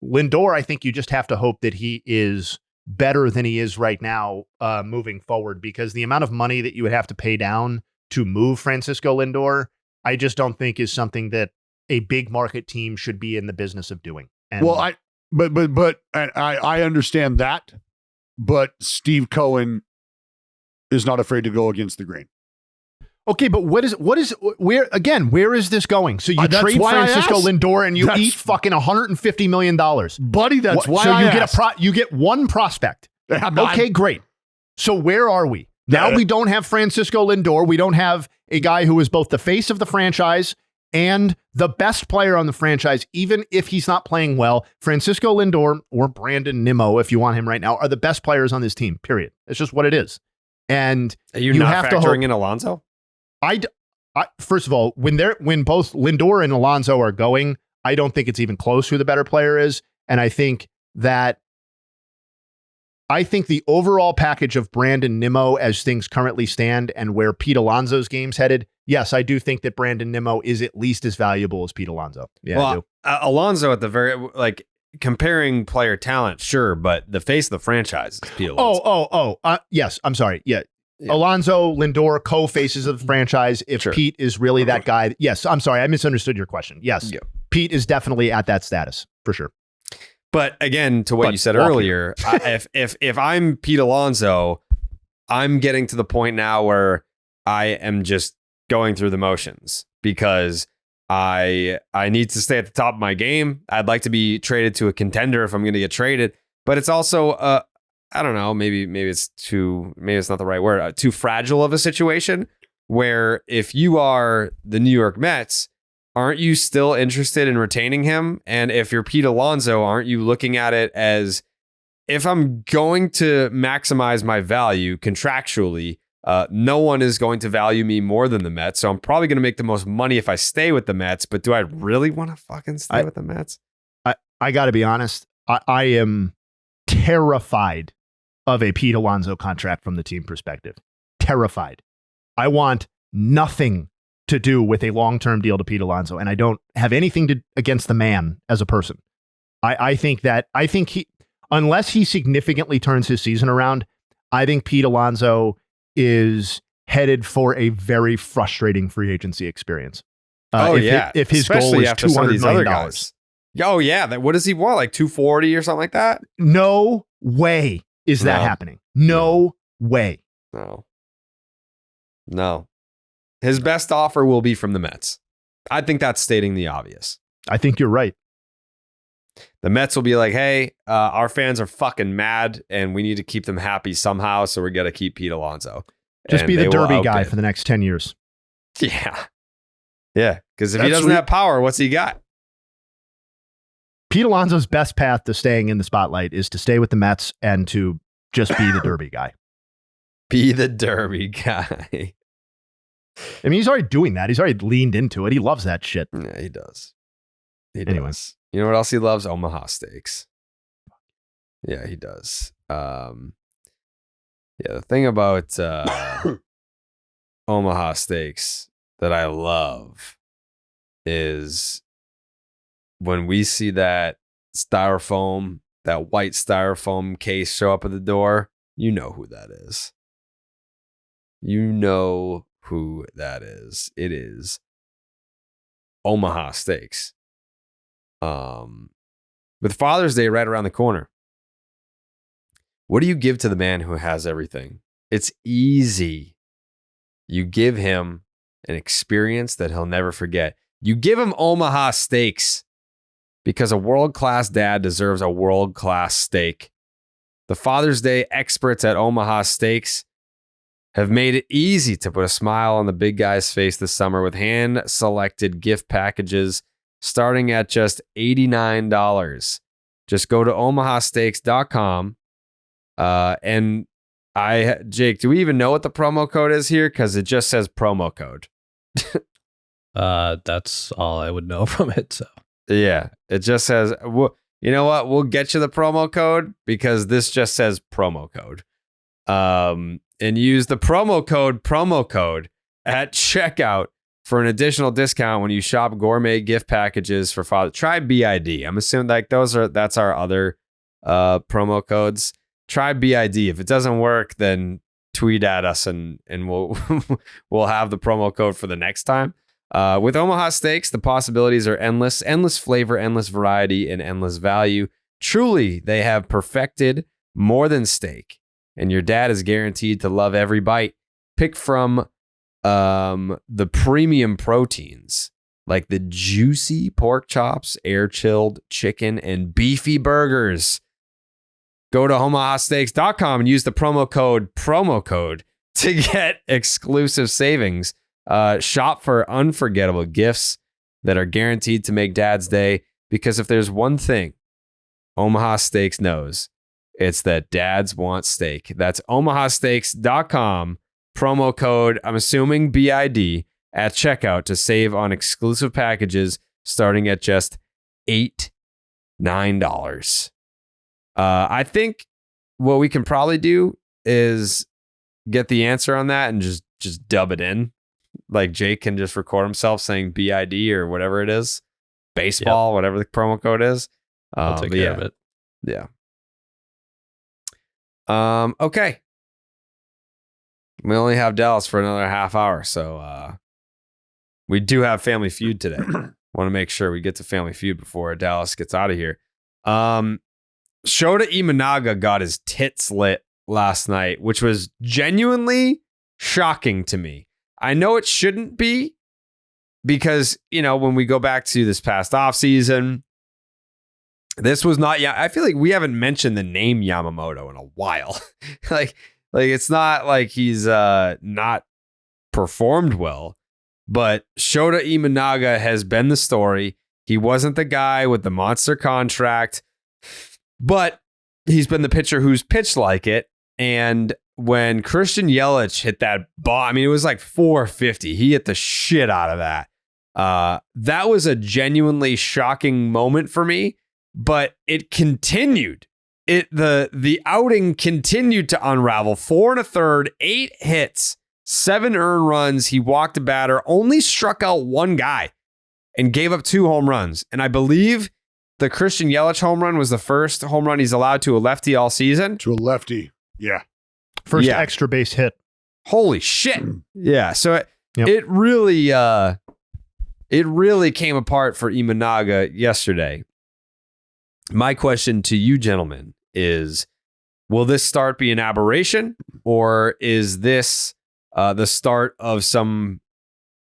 [SPEAKER 3] Lindor, I think you just have to hope that he is better than he is right now moving forward, because the amount of money that you would have to pay down to move Francisco Lindor, I just don't think is something that a big market team should be in the business of doing. And
[SPEAKER 2] I understand that, but Steve Cohen is not afraid to go against the grain.
[SPEAKER 3] Okay, but where is this going? So you trade Francisco Lindor and you eat fucking $150 million.
[SPEAKER 2] Buddy, that's why
[SPEAKER 3] you get one prospect. Okay, great. So where are we? Now we don't have Francisco Lindor. We don't have a guy who is both the face of the franchise and the best player on the franchise, even if he's not playing well. Francisco Lindor or Brandon Nimmo, if you want him right now, are the best players on this team, period. It's just what it is. And
[SPEAKER 1] you not have factoring in Alonso?
[SPEAKER 3] First of all, when both Lindor and Alonso are going, I don't think it's even close who the better player is. And I think that I think the overall package of Brandon Nimmo as things currently stand and where Pete Alonso's game's headed, yes, I do think that Brandon Nimmo is at least as valuable as Pete Alonso. Yeah, I do.
[SPEAKER 1] Alonso at the very, like, comparing player talent, sure, but the face of the franchise is Pete Alonso.
[SPEAKER 3] Yes, I'm sorry. Yeah. Alonso, Lindor, co-faces of the franchise. If Pete is really that guy, yes, I'm sorry, I misunderstood your question. Yes, Pete is definitely at that status for sure.
[SPEAKER 1] But again, to what you said earlier, if I'm Pete Alonso, I'm getting to the point now where I am just going through the motions because I need to stay at the top of my game. I'd like to be traded to a contender if I'm going to get traded, but it's also I don't know, maybe it's not the right word, too fragile of a situation where if you are the New York Mets, aren't you still interested in retaining him? And if you're Pete Alonso, aren't you looking at it as, if I'm going to maximize my value contractually, no one is going to value me more than the Mets. So I'm probably going to make the most money if I stay with the Mets. But do I really want to fucking stay with the Mets?
[SPEAKER 3] I got to be honest. I am terrified of a Pete Alonso contract from the team perspective. Terrified. I want nothing to do with a long-term deal to Pete Alonso, and I don't have anything against the man as a person. I think he, unless he significantly turns his season around, I think Pete Alonso is headed for a very frustrating free agency experience. If his goal is $200 million.
[SPEAKER 1] Oh yeah, what does he want? Like 240 or something like that?
[SPEAKER 3] No way is that happening. No way.
[SPEAKER 1] No. His best offer will be from the Mets. I think that's stating the obvious.
[SPEAKER 3] I think you're right.
[SPEAKER 1] The Mets will be like, hey, our fans are fucking mad and we need to keep them happy somehow, so we're going to keep Pete Alonso.
[SPEAKER 3] Just be the derby guy for the next 10 years.
[SPEAKER 1] Yeah. Yeah, because if he doesn't have power, what's he got?
[SPEAKER 3] Pete Alonso's best path to staying in the spotlight is to stay with the Mets and to just be the derby guy.
[SPEAKER 1] Be the derby guy.
[SPEAKER 3] I mean, he's already doing that. He's already leaned into it. He loves that shit.
[SPEAKER 1] Yeah, he does. He does. You know what else he loves? Omaha steaks. Yeah, he does. Yeah, the thing about Omaha steaks that I love is when we see that styrofoam, that white styrofoam case show up at the door, you know who that is. You know who that is. It is Omaha Steaks. With Father's Day right around the corner, what do you give to the man who has everything? It's easy. You give him an experience that he'll never forget. You give him Omaha Steaks because a world-class dad deserves a world-class steak. The Father's Day experts at Omaha Steaks have made it easy to put a smile on the big guy's face this summer with hand-selected gift packages starting at just $89. Just go to omahasteaks.com. Jake, do we even know what the promo code is here? Because it just says promo code.
[SPEAKER 4] That's all I would know from it. So
[SPEAKER 1] yeah, it just says, well, you know what? We'll get you the promo code because this just says promo code. And use the promo code at checkout for an additional discount when you shop gourmet gift packages for father. Try BID. I'm assuming like that's our other promo codes. Try BID. If it doesn't work, then tweet at us and we'll we'll have the promo code for the next time. With Omaha Steaks, the possibilities are endless. Endless flavor, endless variety, and endless value. Truly, they have perfected more than steak. And your dad is guaranteed to love every bite. Pick from the premium proteins like the juicy pork chops, air-chilled chicken, and beefy burgers. Go to omahasteaks.com and use the promo code to get exclusive savings. Shop for unforgettable gifts that are guaranteed to make Dad's Day. Because if there's one thing Omaha Steaks knows, it's that dads want steak. That's omahasteaks.com. Promo code, I'm assuming BID, at checkout to save on exclusive packages starting at just $9. I think what we can probably do is get the answer on that and just dub it in. Like Jake can just record himself saying BID or whatever it is, baseball, whatever the promo code is.
[SPEAKER 4] I'll take care of it.
[SPEAKER 1] Yeah. Okay. We only have Dallas for another half hour, so we do have Family Feud today. Want to make sure we get to Family Feud before Dallas gets out of here. Shota Imanaga got his tits lit last night, which was genuinely shocking to me. I know it shouldn't be because, when we go back to this past offseason, this was not, I feel like we haven't mentioned the name Yamamoto in a while. like it's not like he's not performed well, but Shota Imanaga has been the story. He wasn't the guy with the monster contract, but he's been the pitcher who's pitched like it. And when Christian Yelich hit that ball, it was like 450. He hit the shit out of that. That was a genuinely shocking moment for me, but it continued. The outing continued to unravel. 4 1/3, 8 hits, 7 earned runs. He walked a batter, only struck out one guy, and gave up 2 home runs. And I believe the Christian Yelich home run was the first home run he's allowed to a lefty all season.
[SPEAKER 2] To a lefty. Yeah.
[SPEAKER 3] First extra base hit.
[SPEAKER 1] Holy shit. Yeah. So it really came apart for Imanaga yesterday. My question to you gentlemen is, will this start be an aberration, or is this the start of some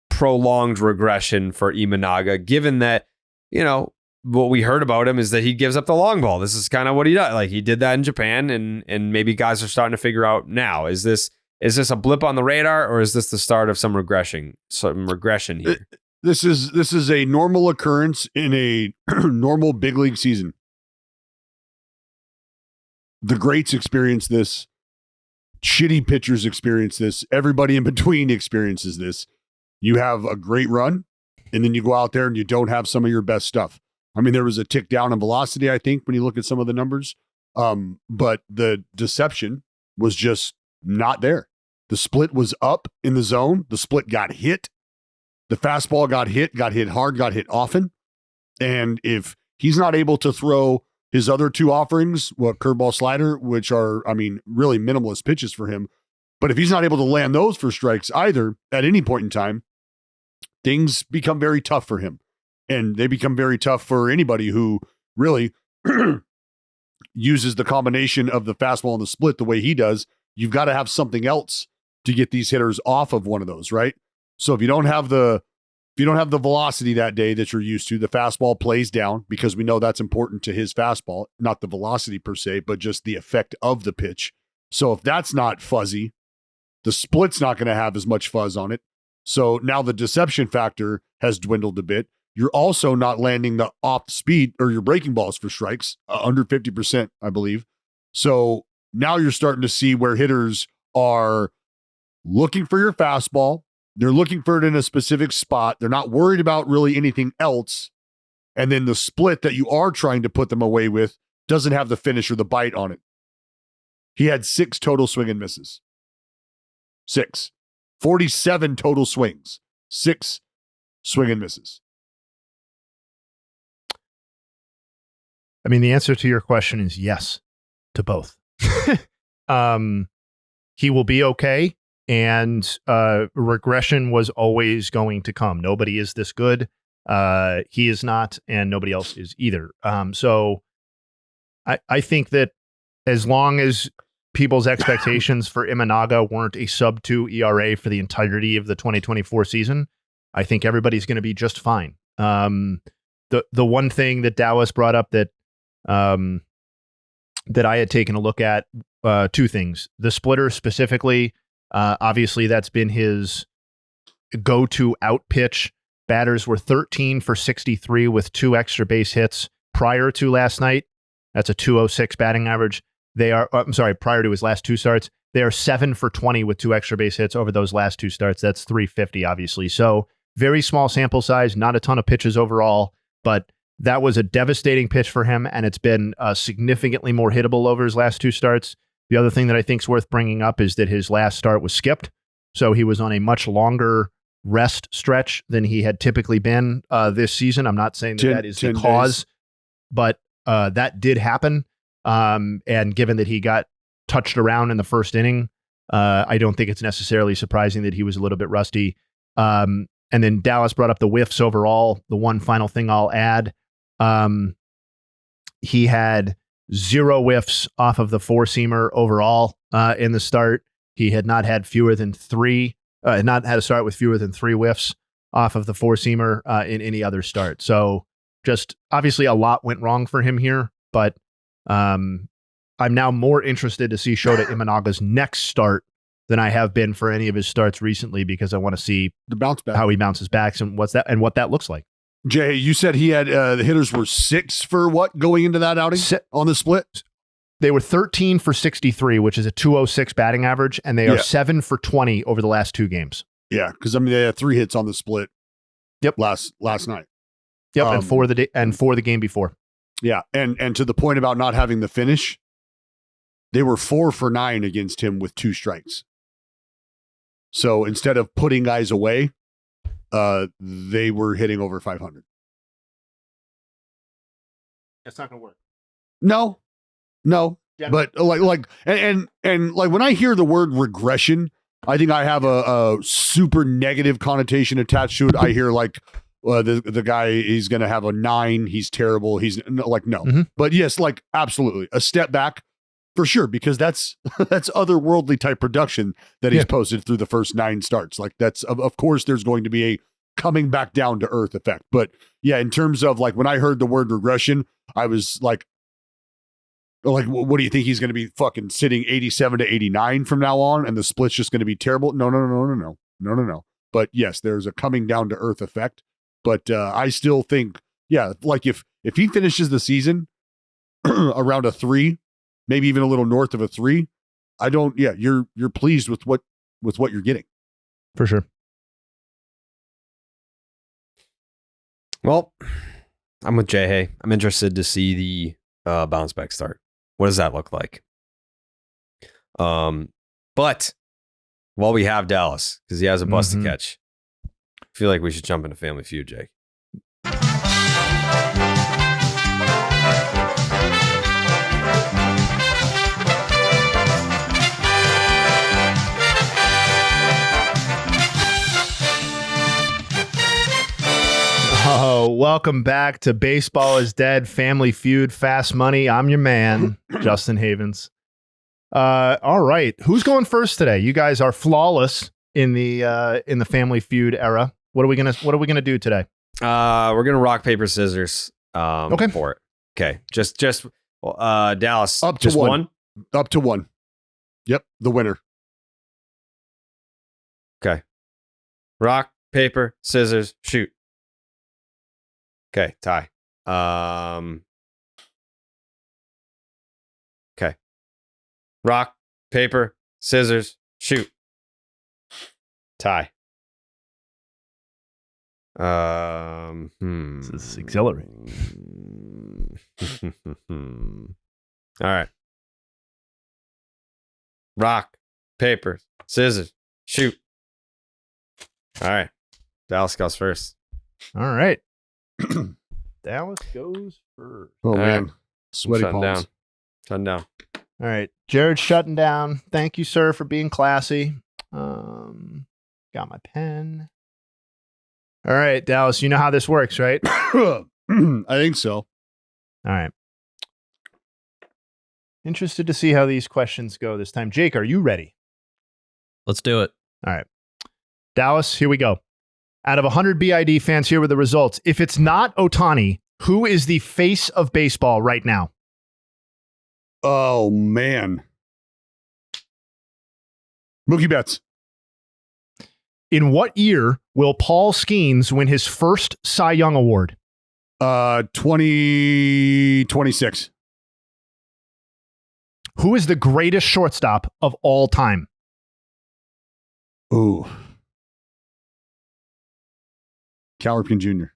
[SPEAKER 1] prolonged regression for Imanaga, given that, what we heard about him is that he gives up the long ball. This is kind of what he does. Like, he did that in Japan, and maybe guys are starting to figure out now, is this a blip on the radar, or is this the start of some regression here?
[SPEAKER 2] This is a normal occurrence in a normal big league season. The greats experience this. Shitty pitchers experience this. Everybody in between experiences this. You have a great run, and then you go out there and you don't have some of your best stuff. There was a tick down in velocity, I think, when you look at some of the numbers. But the deception was just not there. The split was up in the zone. The split got hit. The fastball got hit hard, got hit often. And if he's not able to throw his other 2 offerings, curveball, slider, which are, really minimalist pitches for him, but if he's not able to land those for strikes either at any point in time, things become very tough for him. And they become very tough for anybody who really uses the combination of the fastball and the split the way he does. You've got to have something else to get these hitters off of one of those, right? So if you don't have the velocity that day that you're used to, the fastball plays down, because we know that's important to his fastball, not the velocity per se, but just the effect of the pitch. So if that's not fuzzy, the split's not going to have as much fuzz on it. So now the deception factor has dwindled a bit. You're also not landing the off speed or your breaking balls for strikes, under 50%, I believe. So now you're starting to see where hitters are looking for your fastball. They're looking for it in a specific spot. They're not worried about really anything else. And then the split that you are trying to put them away with doesn't have the finish or the bite on it. He had 6 total swing and misses. 6. 47 total swings. 6 swing and misses.
[SPEAKER 3] The answer to your question is yes to both. He will be okay, and regression was always going to come. Nobody is this good. He is not, and nobody else is either. So I think that as long as people's expectations for Imanaga weren't a sub-2 ERA for the entirety of the 2024 season, I think everybody's going to be just fine. The one thing that Dallas brought up that I had taken a look at, 2 things. The splitter specifically, obviously that's been his go-to out pitch. Batters were 13 for 63 with 2 extra base hits prior to last night. That's a 206 batting average. Prior to his last 2 starts, they are 7 for 20 with 2 extra base hits over those last 2 starts. That's 350, obviously. So very small sample size, not a ton of pitches overall, but That was a devastating pitch for him, and it's been significantly more hittable over his last 2 starts. The other thing that I think is worth bringing up is that his last start was skipped, so he was on a much longer rest stretch than he had typically been this season. I'm not saying that is the cause, but that did happen. And given that he got touched around in the first inning, I don't think it's necessarily surprising that he was a little bit rusty. And then Dallas brought up the whiffs overall. The one final thing I'll add, he had 0 whiffs off of the 4-seamer overall in the start. He had not had fewer than 3, not had a start with fewer than 3 whiffs off of the 4-seamer in any other start. So just obviously a lot went wrong for him here, but I'm now more interested to see Shota Imanaga's next start than I have been for any of his starts recently, because I want to see
[SPEAKER 2] the bounce back,
[SPEAKER 3] how he bounces back, and what that looks like.
[SPEAKER 2] Jay, you said he had the hitters were 6 for what going into that outing on the split?
[SPEAKER 3] They were 13 for 63, which is a 206 batting average, and they are 7 for 20 over the last 2 games.
[SPEAKER 2] Yeah, because I mean they had 3 hits on the split.
[SPEAKER 3] Yep,
[SPEAKER 2] last night.
[SPEAKER 3] Yep, and for the game before.
[SPEAKER 2] Yeah, and to the point about not having the finish, they were 4 for 9 against him with 2 strikes. So instead of putting guys away, they were hitting over 500.
[SPEAKER 3] That's not going to work.
[SPEAKER 2] No, yeah. But and like when I hear the word regression, I think I have a super negative connotation attached to it. I hear like the guy, he's going to have a 9. He's terrible. He's like, no, but yes, like absolutely a step back. For sure, because that's otherworldly type production that he's posted through the first 9 starts. Like that's of course there's going to be a coming back down to earth effect. But yeah, in terms of like when I heard the word regression, I was like what do you think he's going to be fucking sitting 87 to 89 from now on, and the split's just going to be terrible? No. But yes, there's a coming down to earth effect. But I still think like if he finishes the season around a 3. Maybe even a little north of a 3. You're pleased with what you're getting.
[SPEAKER 3] For sure.
[SPEAKER 1] Well, I'm with Jayhay. I'm interested to see the bounce back start. What does that look like? But while we have Dallas, because he has a bust to catch, I feel like we should jump into Family Feud, Jake.
[SPEAKER 3] Oh, welcome back to Baseball is Dead, Family Feud, Fast Money. I'm your man, Justin Havens. All right, who's going first today? You guys are flawless in the Family Feud era. What are we gonna do today?
[SPEAKER 1] We're gonna rock paper scissors.
[SPEAKER 3] Okay.
[SPEAKER 1] For it. Okay, just Dallas
[SPEAKER 2] up to
[SPEAKER 1] just
[SPEAKER 2] 1. Up to 1. Yep, the winner.
[SPEAKER 1] Okay. Rock paper scissors shoot. Okay, tie. Okay. Rock, paper, scissors, shoot. Tie.
[SPEAKER 3] This is exhilarating.
[SPEAKER 1] All right. Rock, paper, scissors, shoot. All right. Dallas goes first.
[SPEAKER 3] All right. Dallas goes first.
[SPEAKER 2] Oh, man.
[SPEAKER 1] Right.
[SPEAKER 2] Sweaty palms.
[SPEAKER 1] Shutting down.
[SPEAKER 3] All right. Jared's shutting down. Thank you, sir, for being classy. Got my pen. All right, Dallas, you know how this works, right?
[SPEAKER 2] I think so.
[SPEAKER 3] All right. Interested to see how these questions go this time. Jake, are you ready?
[SPEAKER 4] Let's do it.
[SPEAKER 3] All right. Dallas, here we go. Out of 100 BID fans, here were the results. If it's not Ohtani, who is the face of baseball right now?
[SPEAKER 2] Oh, man. Mookie Betts.
[SPEAKER 3] In what year will Paul Skeens win his first Cy Young Award?
[SPEAKER 2] 2026.
[SPEAKER 3] Who is the greatest shortstop of all time?
[SPEAKER 2] Ooh. Cal Ripken Jr.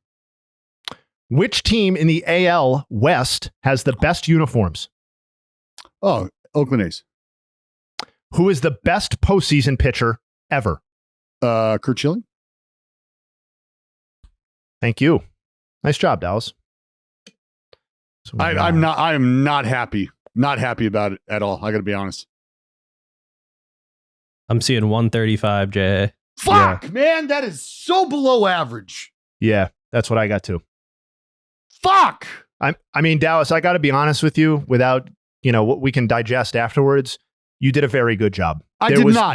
[SPEAKER 3] Which team in the AL West has the best uniforms?
[SPEAKER 2] Oh, Oakland A's.
[SPEAKER 3] Who is the best postseason pitcher ever?
[SPEAKER 2] Kurt Schilling.
[SPEAKER 3] Thank you. Nice job, Dallas. So
[SPEAKER 2] I am not happy. Not happy about it at all. I got to be honest.
[SPEAKER 4] I'm seeing 135, Jayhay.
[SPEAKER 2] Fuck, man, that is so below average.
[SPEAKER 3] Yeah, that's what I got too.
[SPEAKER 2] Fuck.
[SPEAKER 3] I mean, Dallas, I got to be honest with you without, what we can digest afterwards. You did a very good job.
[SPEAKER 2] I did not.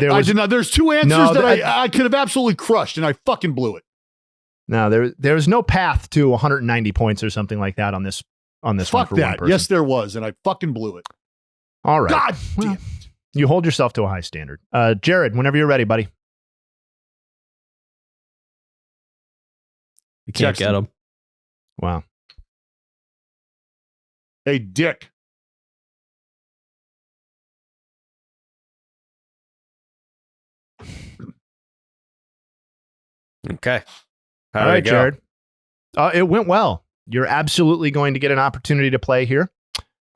[SPEAKER 2] There's two answers that I could have absolutely crushed, and I fucking blew it.
[SPEAKER 3] No, there's no path to 190 points or something like that on this
[SPEAKER 2] Fuck
[SPEAKER 3] one.
[SPEAKER 2] that. Yes, there was, and I fucking blew it.
[SPEAKER 3] All right.
[SPEAKER 2] God damn it.
[SPEAKER 3] You hold yourself to a high standard. Jared, whenever you're ready, buddy.
[SPEAKER 4] You can't get him.
[SPEAKER 3] Wow.
[SPEAKER 2] Hey, Dick.
[SPEAKER 1] Okay.
[SPEAKER 3] All right, Jared. It went well. You're absolutely going to get an opportunity to play here.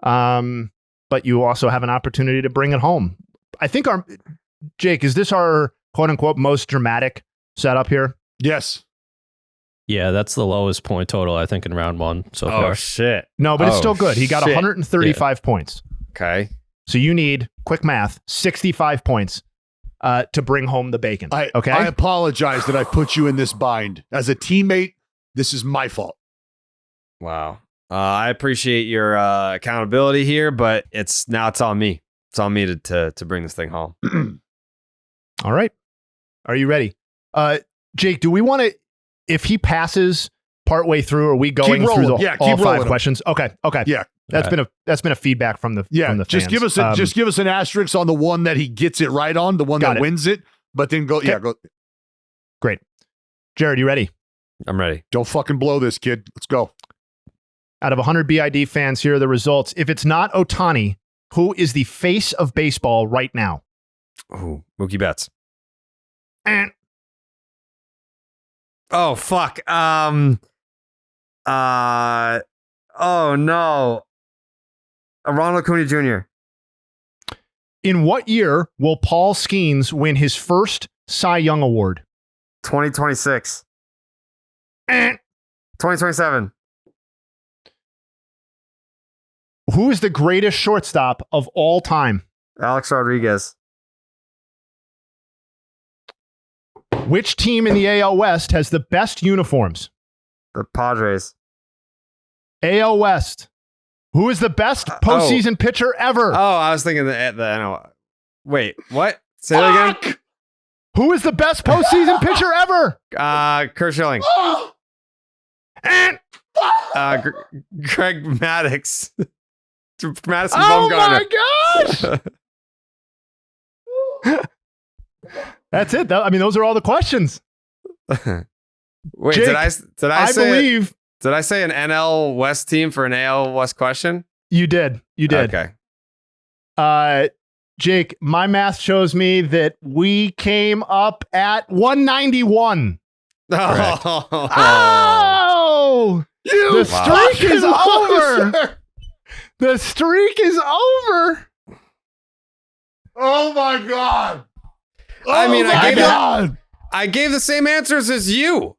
[SPEAKER 3] But you also have an opportunity to bring it home. I think Jake, is this our quote unquote most dramatic setup here?
[SPEAKER 2] Yes.
[SPEAKER 4] Yeah, that's the lowest point total, I think, in round one so far.
[SPEAKER 1] Oh, shit.
[SPEAKER 3] No, but it's still good. He got 135 points.
[SPEAKER 1] Okay.
[SPEAKER 3] So you need, quick math, 65 points to bring home the bacon. Okay.
[SPEAKER 2] I apologize that I put you in this bind. As a teammate, this is my fault.
[SPEAKER 1] Wow. I appreciate your accountability here, but it's on me. It's on me to bring this thing home.
[SPEAKER 3] All right. Are you ready? Jake, do we want to, if he passes partway through, are we going through all five questions? Okay.
[SPEAKER 2] Yeah.
[SPEAKER 3] That's been a feedback from the fans.
[SPEAKER 2] Just give us an asterisk on the one that he gets it right on, the one that wins it, but then go.
[SPEAKER 3] Great. Jared, you ready?
[SPEAKER 1] I'm ready.
[SPEAKER 2] Don't fucking blow this, kid. Let's go.
[SPEAKER 3] Out of 100 BID fans, here are the results. If it's not Ohtani, who is the face of baseball right now?
[SPEAKER 1] Ooh, Mookie Betts.
[SPEAKER 3] And
[SPEAKER 1] oh, fuck. Oh, no. Ronald Acuna Jr.
[SPEAKER 3] In what year will Paul Skeens win his first Cy Young Award?
[SPEAKER 1] 2026. 2027.
[SPEAKER 3] Who is the greatest shortstop of all time?
[SPEAKER 1] Alex Rodriguez.
[SPEAKER 3] Which team in the AL West has the best uniforms?
[SPEAKER 1] The Padres.
[SPEAKER 3] AL West. Who is the best postseason pitcher ever?
[SPEAKER 1] Oh, I was thinking wait, what? Say that again?
[SPEAKER 3] Who is the best postseason pitcher ever?
[SPEAKER 1] Kurt Schilling. Greg Maddux. Madison Bumgarner.
[SPEAKER 3] Oh my gosh! That's it. Those are all the questions.
[SPEAKER 1] Wait,
[SPEAKER 3] Jake,
[SPEAKER 1] did I
[SPEAKER 3] believe.
[SPEAKER 1] Did I say an NL West team for an AL West question?
[SPEAKER 3] You did.
[SPEAKER 1] Okay.
[SPEAKER 3] Jake, my math shows me that we came up at 191. Oh! The streak is over. The streak is over.
[SPEAKER 2] Oh my God.
[SPEAKER 1] I gave the same answers as you.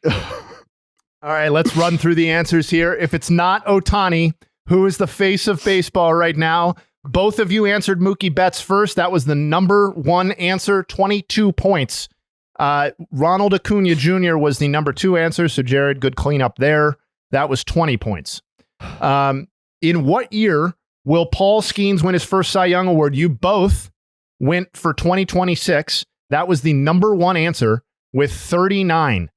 [SPEAKER 3] All right, let's run through the answers here. If it's not Ohtani, who is the face of baseball right now? Both of you answered Mookie Betts first. That was the number one answer, 22 points. Ronald Acuna Jr. was the number two answer. So Jared, good cleanup there. That was 20 points. In what year will Paul Skeens win his first Cy Young Award? You both went for 2026. That was the number one answer with 39.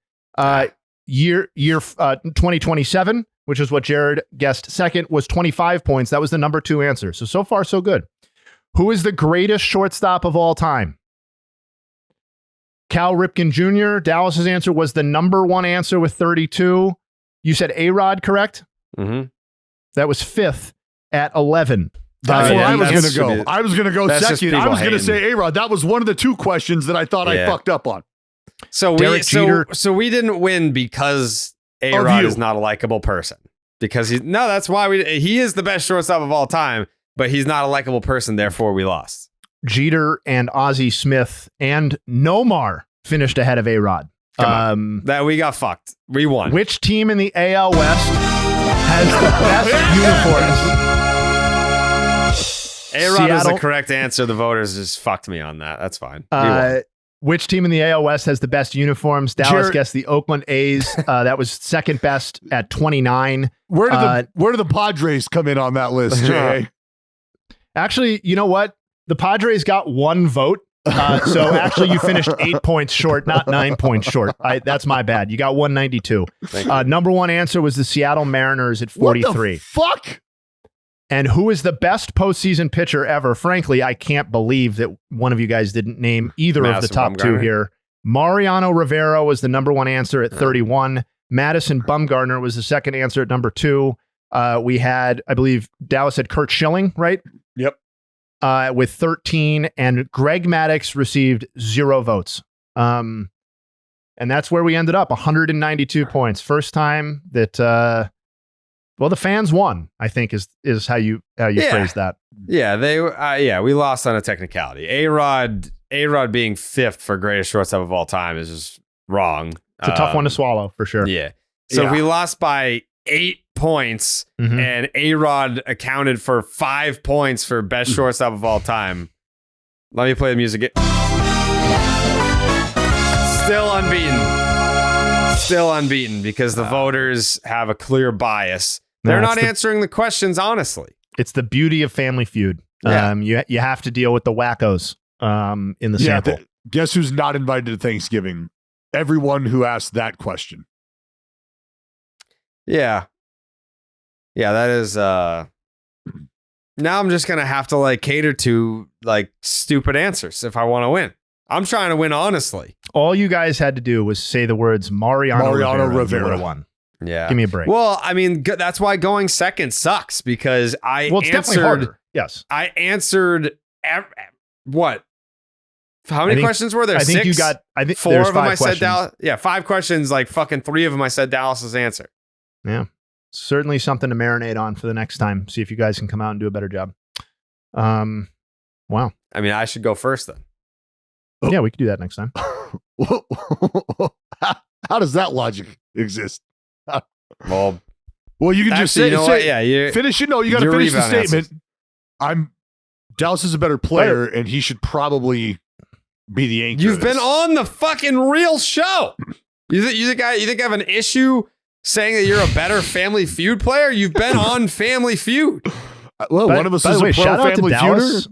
[SPEAKER 3] Year 2027, which is what Jared guessed second, was 25 points. That was the number two answer. So far, so good. Who is the greatest shortstop of all time? Cal Ripken Jr. Dallas's answer was the number one answer with 32. You said A-Rod, correct?
[SPEAKER 1] Mm-hmm.
[SPEAKER 3] That was fifth at 11.
[SPEAKER 2] That's where I was going to go. I was going to go second. I was going to
[SPEAKER 1] hating.
[SPEAKER 2] say A-Rod. That was one of the two questions that I thought I fucked up on.
[SPEAKER 1] So we didn't win because A-Rod
[SPEAKER 2] you.
[SPEAKER 1] is not a likable person because that's why he is the best shortstop of all time, but he's not a likable person. Therefore, we lost.
[SPEAKER 3] Jeter and Ozzie Smith and Nomar finished ahead of A-Rod.
[SPEAKER 1] That we got fucked. We won.
[SPEAKER 3] Which team in the AL West has the best uniforms?
[SPEAKER 1] A-Rod is the correct answer. The voters just fucked me on that. That's fine. We won.
[SPEAKER 3] Which team in the AL West has the best uniforms? Dallas guessed the Oakland A's. That was second best at 29.
[SPEAKER 2] Where do the Padres come in on that list, Jay?
[SPEAKER 3] Actually, you know what? The Padres got one vote. So actually, you finished 8 points short, not 9 points short. That's my bad. You got 192. Number one answer was the Seattle Mariners at 43.
[SPEAKER 2] What the fuck?
[SPEAKER 3] And who is the best postseason pitcher ever? Frankly, I can't believe that one of you guys didn't name either of the top two here. Mariano Rivera was the number one answer at 31. Madison Bumgarner was the second answer at number 2. We had, I believe, Dallas had Kurt Schilling, right?
[SPEAKER 2] Yep.
[SPEAKER 3] With 13, and Greg Maddux received 0 votes. And that's where we ended up, 192 points. First time that, the fans won, I think is how you phrase that.
[SPEAKER 1] Yeah, we lost on a technicality. A-Rod being 5th for greatest shortstop of all time is just wrong.
[SPEAKER 3] It's a tough one to swallow, for sure.
[SPEAKER 1] Yeah. So if we lost by 8 points and A-Rod accounted for 5 points for best shortstop of all time. Let me play the music. Still unbeaten because the voters have a clear bias. They're not answering the questions honestly.
[SPEAKER 3] It's the beauty of Family Feud.
[SPEAKER 1] Yeah.
[SPEAKER 3] You have to deal with the wackos in the sample.
[SPEAKER 2] Guess who's not invited to Thanksgiving? Everyone who asked that question.
[SPEAKER 1] Yeah, that is now I'm just going to have to cater to stupid answers if I want to win. I'm trying to win honestly.
[SPEAKER 3] All you guys had to do was say the words Mariano Rivera. You would have won.
[SPEAKER 1] Yeah.
[SPEAKER 3] Give me a break.
[SPEAKER 1] Well, I mean, that's why going second sucks because
[SPEAKER 3] it's definitely harder. Yes.
[SPEAKER 1] I answered what? How many questions were there?
[SPEAKER 3] I think
[SPEAKER 1] 6?
[SPEAKER 3] you got, I think
[SPEAKER 1] 4 of them I
[SPEAKER 3] questions.
[SPEAKER 1] said Dallas. Yeah, 5 questions, fucking 3 of them I said Dallas's answer.
[SPEAKER 3] Yeah. Certainly something to marinate on for the next time. See if you guys can come out and do a better job. Wow.
[SPEAKER 1] I mean, I should go first then.
[SPEAKER 3] Yeah, we could do that next time.
[SPEAKER 2] How does that logic exist?
[SPEAKER 1] Well,
[SPEAKER 2] you can just say, finish it. No, you got to finish the statement. Dallas is a better player, and he should probably be the anchor.
[SPEAKER 1] You've been on the fucking real show. You think I have an issue saying that you're a better Family Feud player? You've been on Family Feud.
[SPEAKER 2] One of us is a pro Family Feuder.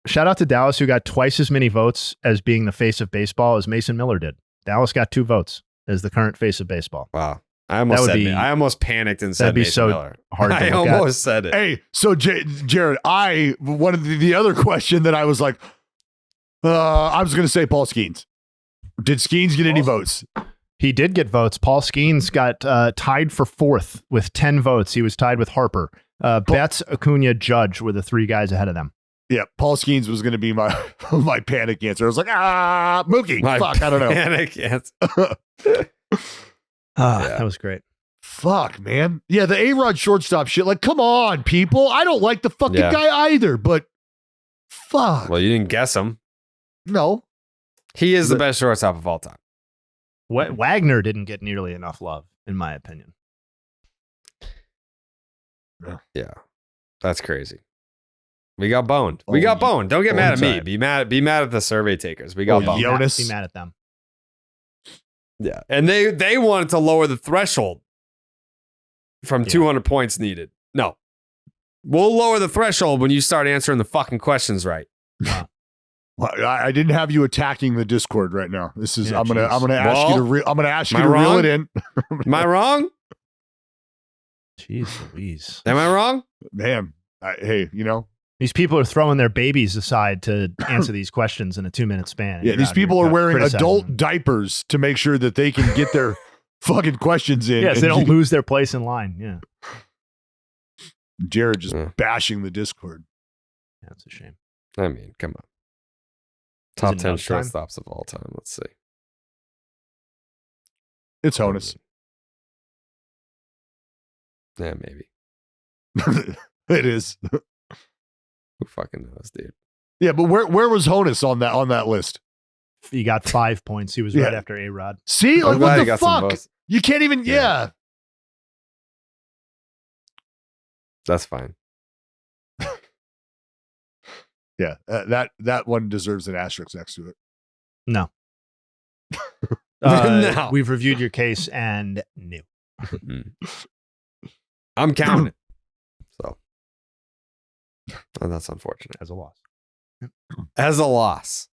[SPEAKER 3] Shout out to Dallas, who got twice as many votes as being the face of baseball as Mason Miller did. Dallas got 2 votes as the current face of baseball.
[SPEAKER 1] Wow. I almost panicked and said
[SPEAKER 3] that'd be
[SPEAKER 1] Mason
[SPEAKER 3] so
[SPEAKER 1] Miller.
[SPEAKER 3] hard to
[SPEAKER 1] I
[SPEAKER 3] look
[SPEAKER 1] almost said it.
[SPEAKER 2] Hey, so Jared, one of the other question that I was like, I was going to say Paul Skeens. Did Skeens get any votes?
[SPEAKER 3] He did get votes. Paul Skeens got tied for 4th with 10 votes. He was tied with Harper. Betts, Acuna, Judge were the 3 guys ahead of them.
[SPEAKER 2] Yeah, Paul Skeens was going to be my panic answer. I was like, Mookie. Fuck, I don't know.
[SPEAKER 1] Panic answer.
[SPEAKER 3] That was great.
[SPEAKER 2] Fuck, man. Yeah, the A-Rod shortstop shit. Come on, people. I don't like the fucking guy either, but fuck.
[SPEAKER 1] Well, you didn't guess him.
[SPEAKER 2] No.
[SPEAKER 1] He is the best shortstop of all time.
[SPEAKER 3] Wagner didn't get nearly enough love, in my opinion.
[SPEAKER 1] Yeah, that's crazy. We got boned. Don't get mad at me. Be mad at the survey takers. We got boned.
[SPEAKER 2] Jonas.
[SPEAKER 3] Be mad at them.
[SPEAKER 1] Yeah, and they wanted to lower the threshold from 200 points needed. No, we'll lower the threshold when you start answering the fucking questions right.
[SPEAKER 3] Wow.
[SPEAKER 2] Well, I didn't have you attacking the Discord right now. This is I'm gonna ask you to reel it in.
[SPEAKER 1] Am I wrong?
[SPEAKER 3] Jeez Louise.
[SPEAKER 1] Am I wrong?
[SPEAKER 2] Man, hey,
[SPEAKER 3] these people are throwing their babies aside to answer these questions in a 2-minute span.
[SPEAKER 2] Yeah, these people are wearing adult diapers to make sure that they can get their fucking questions in.
[SPEAKER 3] Yes, they don't lose their place in line. Yeah.
[SPEAKER 2] Jared just bashing the Discord.
[SPEAKER 3] That's a shame.
[SPEAKER 1] I mean, come on. Top 10 shortstops of all time. Let's see.
[SPEAKER 2] It's Honus.
[SPEAKER 1] Yeah, maybe.
[SPEAKER 2] It is.
[SPEAKER 1] Who fucking knows, dude?
[SPEAKER 2] Yeah, but where was Honus on that list?
[SPEAKER 3] He got 5 points. He was right after A-Rod.
[SPEAKER 2] See,
[SPEAKER 1] I'm
[SPEAKER 2] like
[SPEAKER 1] glad
[SPEAKER 2] what
[SPEAKER 1] he
[SPEAKER 2] the
[SPEAKER 1] got some
[SPEAKER 2] fuck?
[SPEAKER 1] votes.
[SPEAKER 2] You can't even. Yeah.
[SPEAKER 1] That's fine.
[SPEAKER 2] Yeah, that one deserves an asterisk next to it.
[SPEAKER 3] No.
[SPEAKER 1] No.
[SPEAKER 3] We've reviewed your case and no.
[SPEAKER 1] I'm counting it. So, and that's unfortunate.
[SPEAKER 3] As a loss.
[SPEAKER 1] As a loss.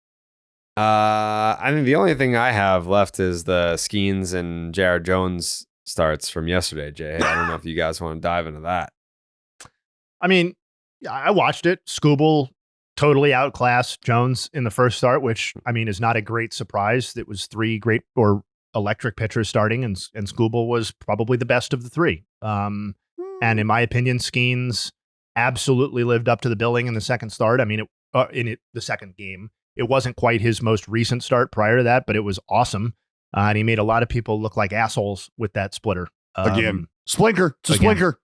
[SPEAKER 1] I think the only thing I have left is the Skeens and Jared Jones starts from yesterday, Jay. I don't know if you guys want to dive into that.
[SPEAKER 3] I mean, I watched it. Scooble totally outclassed Jones in the first start, which, I mean, is not a great surprise. It was 3 great or electric pitchers starting, and Scooble was probably the best of the 3. And in my opinion, Skeens absolutely lived up to the billing in the second start. I mean, the second game. It wasn't quite his most recent start prior to that, but it was awesome. And he made a lot of people look like assholes with that splitter.
[SPEAKER 2] Again, Splinker. It's a Splinker.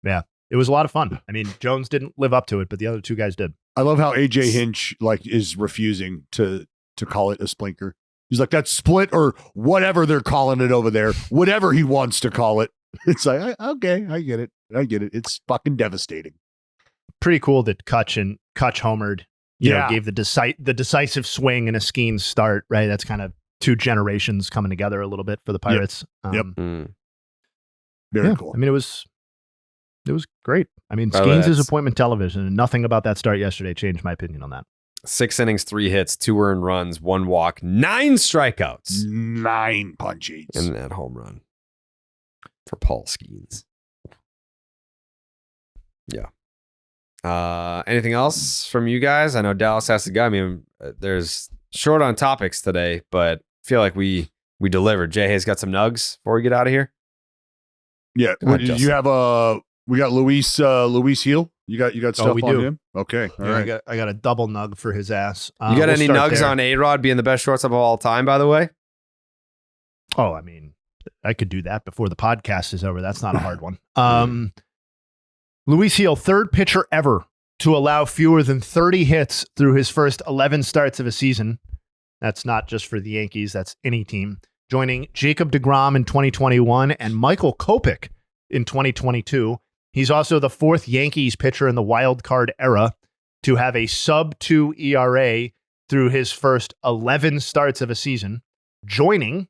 [SPEAKER 3] Yeah, it was a lot of fun. I mean, Jones didn't live up to it, but the other 2 guys did.
[SPEAKER 2] I love how AJ Hinch is refusing to call it a Splinker. He's like, that's split or whatever they're calling it over there, whatever he wants to call it. It's like, okay, I get it. It's fucking devastating.
[SPEAKER 3] Pretty cool that Kutch homered. You know, gave the decisive swing in a Skeens start, right? That's kind of 2 generations coming together a little bit for the Pirates.
[SPEAKER 2] Yep.
[SPEAKER 3] Very
[SPEAKER 2] cool.
[SPEAKER 3] I mean, it was great. I mean, Skeens is appointment television, and nothing about that start yesterday changed my opinion on that.
[SPEAKER 1] 6 innings, 3 hits, 2 earned runs, 1 walk, 9 strikeouts,
[SPEAKER 2] 9 punches,
[SPEAKER 1] and that home run for Paul Skeens. Yeah. Anything else from you guys? I know Dallas has to go. I mean, there's short on topics today, but I feel like we delivered. Jayhay's got some nugs before we get out of here.
[SPEAKER 2] Yeah. Did you have we got Luis Heel? You got stuff
[SPEAKER 3] we
[SPEAKER 2] on
[SPEAKER 3] do.
[SPEAKER 2] him? Okay. All right.
[SPEAKER 3] I got a double nug for his ass.
[SPEAKER 1] You got any nugs on A-Rod being the best shortstop of all time, by the way?
[SPEAKER 3] Oh, I mean, I could do that before the podcast is over. That's not a hard one. Luis Heel, 3rd pitcher ever to allow fewer than 30 hits through his first 11 starts of a season. That's not just for the Yankees. That's any team. Joining Jacob deGrom in 2021 and Michael Kopech in 2022. He's also the 4th Yankees pitcher in the wild card era to have a sub-2 ERA through his first 11 starts of a season, joining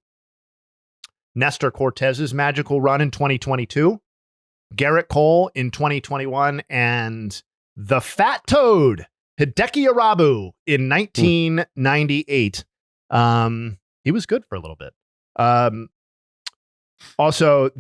[SPEAKER 3] Nestor Cortez's magical run in 2022, Garrett Cole in 2021, and the Fat Toad, Hideki Arabu, in 1998. He was good for a little bit. Also,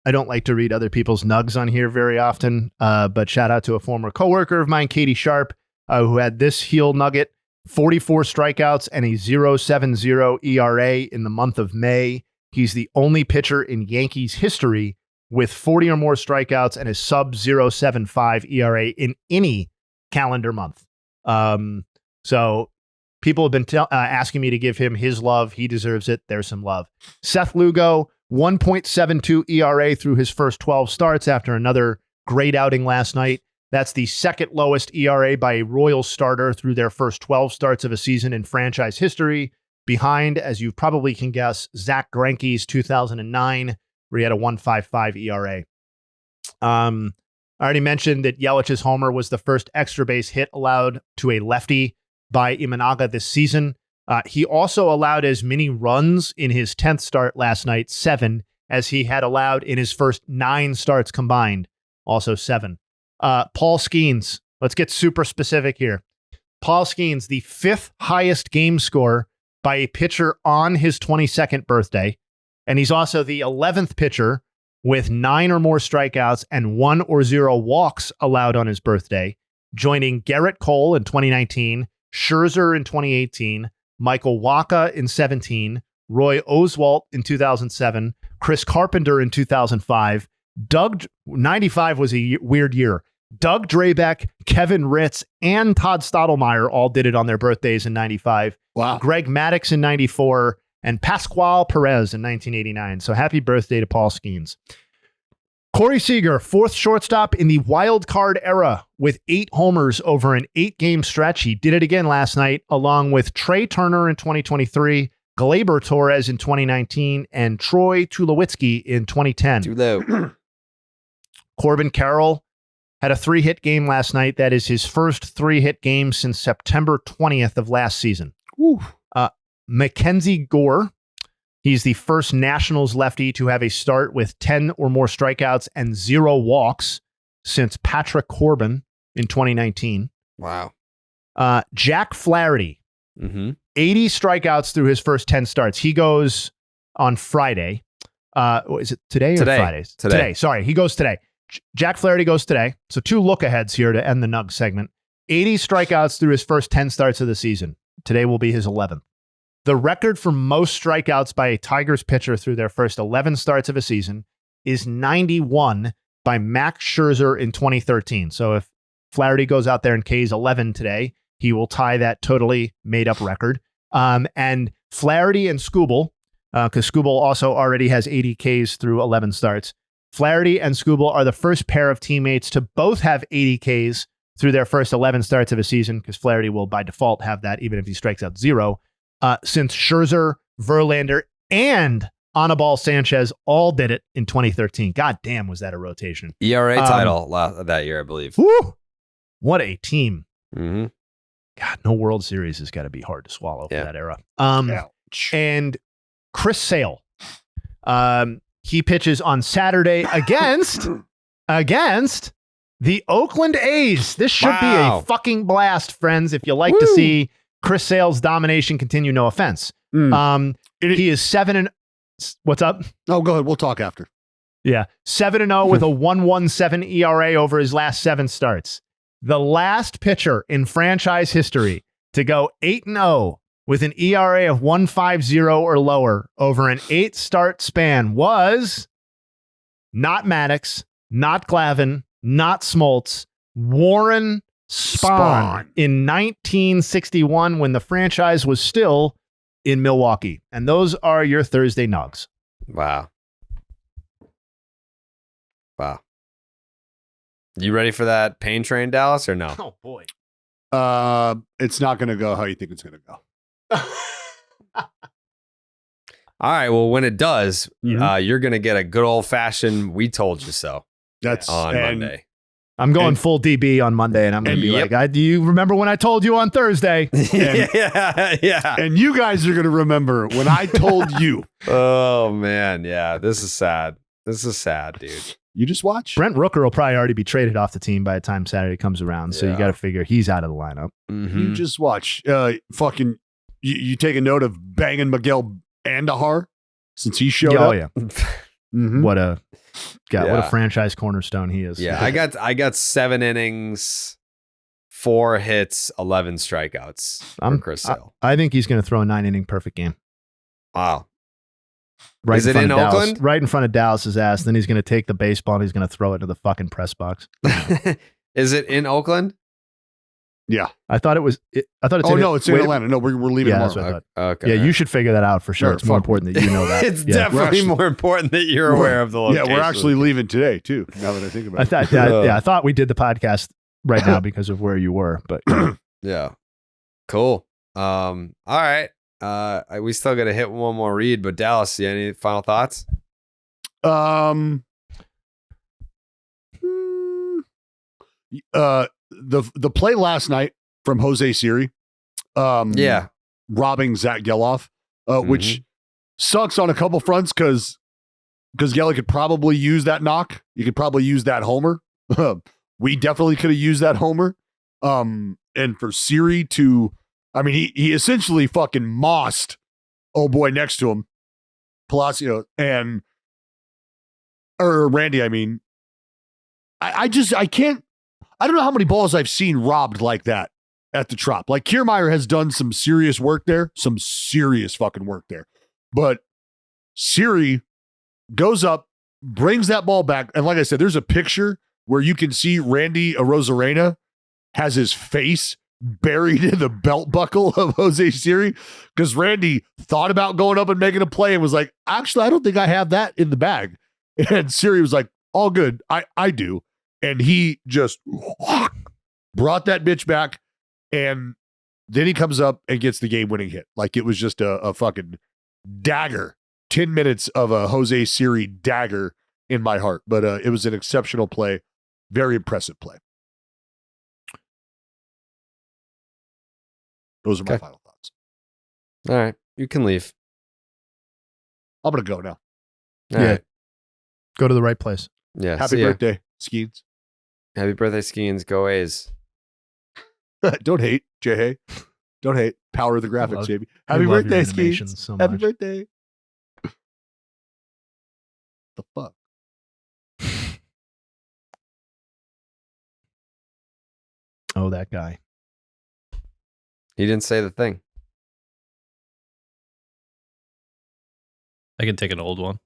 [SPEAKER 3] I don't like to read other people's nugs on here very often, but shout out to a former coworker of mine, Katie Sharp, who had this heel nugget, 44 strikeouts and a 0.70 ERA in the month of May. He's the only pitcher in Yankees history with 40 or more strikeouts and a sub 0.75 ERA in any calendar month. So people have been asking me to give him his love. He deserves it. There's some love. Seth Lugo, 1.72 ERA through his first 12 starts after another great outing last night. That's the 2nd lowest ERA by a Royals starter through their first 12 starts of a season in franchise history. Behind, as you probably can guess, Zach Greinke's 2009, where he had a 1.55 ERA. I already mentioned that Yelich's homer was the first extra base hit allowed to a lefty by Imanaga this season. He also allowed as many runs in his 10th start last night, 7, as he had allowed in his first 9 starts combined, also 7. Paul Skeens, let's get super specific here. Paul Skeens, the 5th highest game score by a pitcher on his 22nd birthday. And he's also the 11th pitcher with 9 or more strikeouts and 1 or 0 walks allowed on his birthday, joining Garrett Cole in 2019, Scherzer in 2018, Michael Wacha in 17, Roy Oswalt in 2007, Chris Carpenter in 2005, 95 was a weird year. Doug Drabeck, Kevin Ritz, and Todd Stottlemyre all did it on their birthdays in 95.
[SPEAKER 2] Wow.
[SPEAKER 3] Greg Maddux in 94 and Pascual Perez in 1989. So happy birthday to Paul Skeens. Corey Seager, fourth shortstop in the wild card era with 8 homers over an 8-game stretch. He did it again last night, along with Trey Turner in 2023, Gleyber Torres in 2019, and Troy Tulowitzki in 2010.
[SPEAKER 1] Too low.
[SPEAKER 3] Corbin Carroll had a 3-hit game last night. That is his first 3-hit game since September 20th of last season. Mackenzie Gore, he's the first Nationals lefty to have a start with 10 or more strikeouts and 0 walks since Patrick Corbin in 2019.
[SPEAKER 1] Wow.
[SPEAKER 3] Jack Flaherty, 80 strikeouts through his first 10 starts. He goes on Friday. Is it today or Friday? Today. Sorry, he goes today. Jack Flaherty goes today. So 2 look-aheads here to end the Nuggs segment. 80 strikeouts through his first 10 starts of the season. Today will be his 11th. The record for most strikeouts by a Tigers pitcher through their first 11 starts of a season is 91 by Max Scherzer in 2013. So if Flaherty goes out there and Ks 11 today, he will tie that totally made-up record. And Flaherty and Skubal, because Skubal also already has 80 Ks through 11 starts, Flaherty and Skubal are the first pair of teammates to both have 80 Ks through their first 11 starts of a season, because Flaherty will by default have that even if he strikes out 0. Since Scherzer, Verlander, and Anibal Sanchez all did it in 2013. God damn, was that a rotation.
[SPEAKER 1] ERA title that year, I believe.
[SPEAKER 3] Whew, what a team.
[SPEAKER 1] Mm-hmm.
[SPEAKER 3] God, no World Series has got to be hard to swallow for that era. And Chris Sale, he pitches on Saturday against the Oakland A's. This should be a fucking blast, friends, if you like to see Chris Sale's domination continue. No offense. He is 7 what's up?
[SPEAKER 2] Oh, go ahead. We'll talk after.
[SPEAKER 3] Yeah. 7-0 with a 1.17 ERA over his last 7 starts. The last pitcher in franchise history to go 8-0 with an ERA of 1.50 or lower over an 8-start span was not Maddox, not Glavine, not Smoltz, Warren Spahn in 1961 when the franchise was still in Milwaukee. And those are your Thursday Nuggs.
[SPEAKER 1] Wow. You ready for that pain train, Dallas, or no?
[SPEAKER 3] Oh, boy.
[SPEAKER 2] It's not going to go how you think it's going to go.
[SPEAKER 1] All right. Well, when it does, you're going to get a good old-fashioned "we told you so."
[SPEAKER 2] That's
[SPEAKER 1] on Monday.
[SPEAKER 3] I'm going full DB on Monday, and I'm going to be like, do you remember when I told you on Thursday?
[SPEAKER 1] Yeah.
[SPEAKER 2] And you guys are going to remember when I told you.
[SPEAKER 1] Oh, man. Yeah. This is sad. This is sad, dude.
[SPEAKER 2] You just watch.
[SPEAKER 3] Brent Rooker will probably already be traded off the team by the time Saturday comes around. So you got to figure he's out of the lineup.
[SPEAKER 1] Mm-hmm.
[SPEAKER 2] You just watch. You take a note of banging Miguel Andahar since he showed up.
[SPEAKER 3] Oh, yeah. What a franchise cornerstone he is.
[SPEAKER 1] Yeah, I got 7 innings, 4 hits, 11 strikeouts from Chris Sale.
[SPEAKER 3] I think he's going to throw a 9-inning perfect game.
[SPEAKER 1] Wow.
[SPEAKER 3] Right
[SPEAKER 1] is it in Oakland?
[SPEAKER 3] Right in front of Dallas's ass. Then he's going to take the baseball and he's going to throw it into the fucking press box.
[SPEAKER 1] Is it in Oakland?
[SPEAKER 2] Yeah.
[SPEAKER 3] I thought it's
[SPEAKER 2] it's in Atlanta. No, we're leaving tomorrow.
[SPEAKER 3] That's what I thought.
[SPEAKER 1] Okay.
[SPEAKER 3] Yeah, you should figure that out for sure. It's more important that you know that.
[SPEAKER 1] It's definitely more important that you're aware of the location.
[SPEAKER 2] Yeah, we're actually leaving today too. Now that I think about it.
[SPEAKER 3] I thought we did the podcast right now because of where you were, but
[SPEAKER 1] yeah. Cool. All right. We still got to hit one more read, but Dallas, any final thoughts?
[SPEAKER 2] The play last night from Jose Siri, robbing Zach Geloff, which sucks on a couple fronts because Gelly could probably use that knock. You could probably use that homer. We definitely could have used that homer. And for Siri to, I mean, he essentially fucking mossed old boy next to him, Palacio or Randy. I mean, I can't. I don't know how many balls I've seen robbed like that at the Trop. Like Kiermaier has done some serious work there, some serious fucking work there. But Siri goes up, brings that ball back. And like I said, there's a picture where you can see Randy Arozarena has his face buried in the belt buckle of Jose Siri because Randy thought about going up and making a play and was like, actually, I don't think I have that in the bag. And Siri was like, all good. I do. And he just brought that bitch back. And then he comes up and gets the game-winning hit. Like it was just a fucking dagger. 10 minutes of a Jose Siri dagger in my heart. But it was an exceptional play. Very impressive play. Those are my final thoughts.
[SPEAKER 1] All right. You can leave.
[SPEAKER 2] I'm going to go now.
[SPEAKER 1] All right.
[SPEAKER 3] Go to the right place.
[SPEAKER 1] Yeah.
[SPEAKER 2] Happy
[SPEAKER 1] see ya.
[SPEAKER 2] birthday, Skeens.
[SPEAKER 1] Happy birthday, Skeens. Go A's.
[SPEAKER 2] Don't hate, Jayhay. Don't hate. Power of the graphics, baby. Happy
[SPEAKER 3] We love your
[SPEAKER 2] birthday,
[SPEAKER 3] animations
[SPEAKER 2] Skeens.
[SPEAKER 3] so
[SPEAKER 2] Happy
[SPEAKER 3] much.
[SPEAKER 2] birthday. The fuck?
[SPEAKER 3] Oh, that guy.
[SPEAKER 1] He didn't say the thing.
[SPEAKER 4] I can take an old one.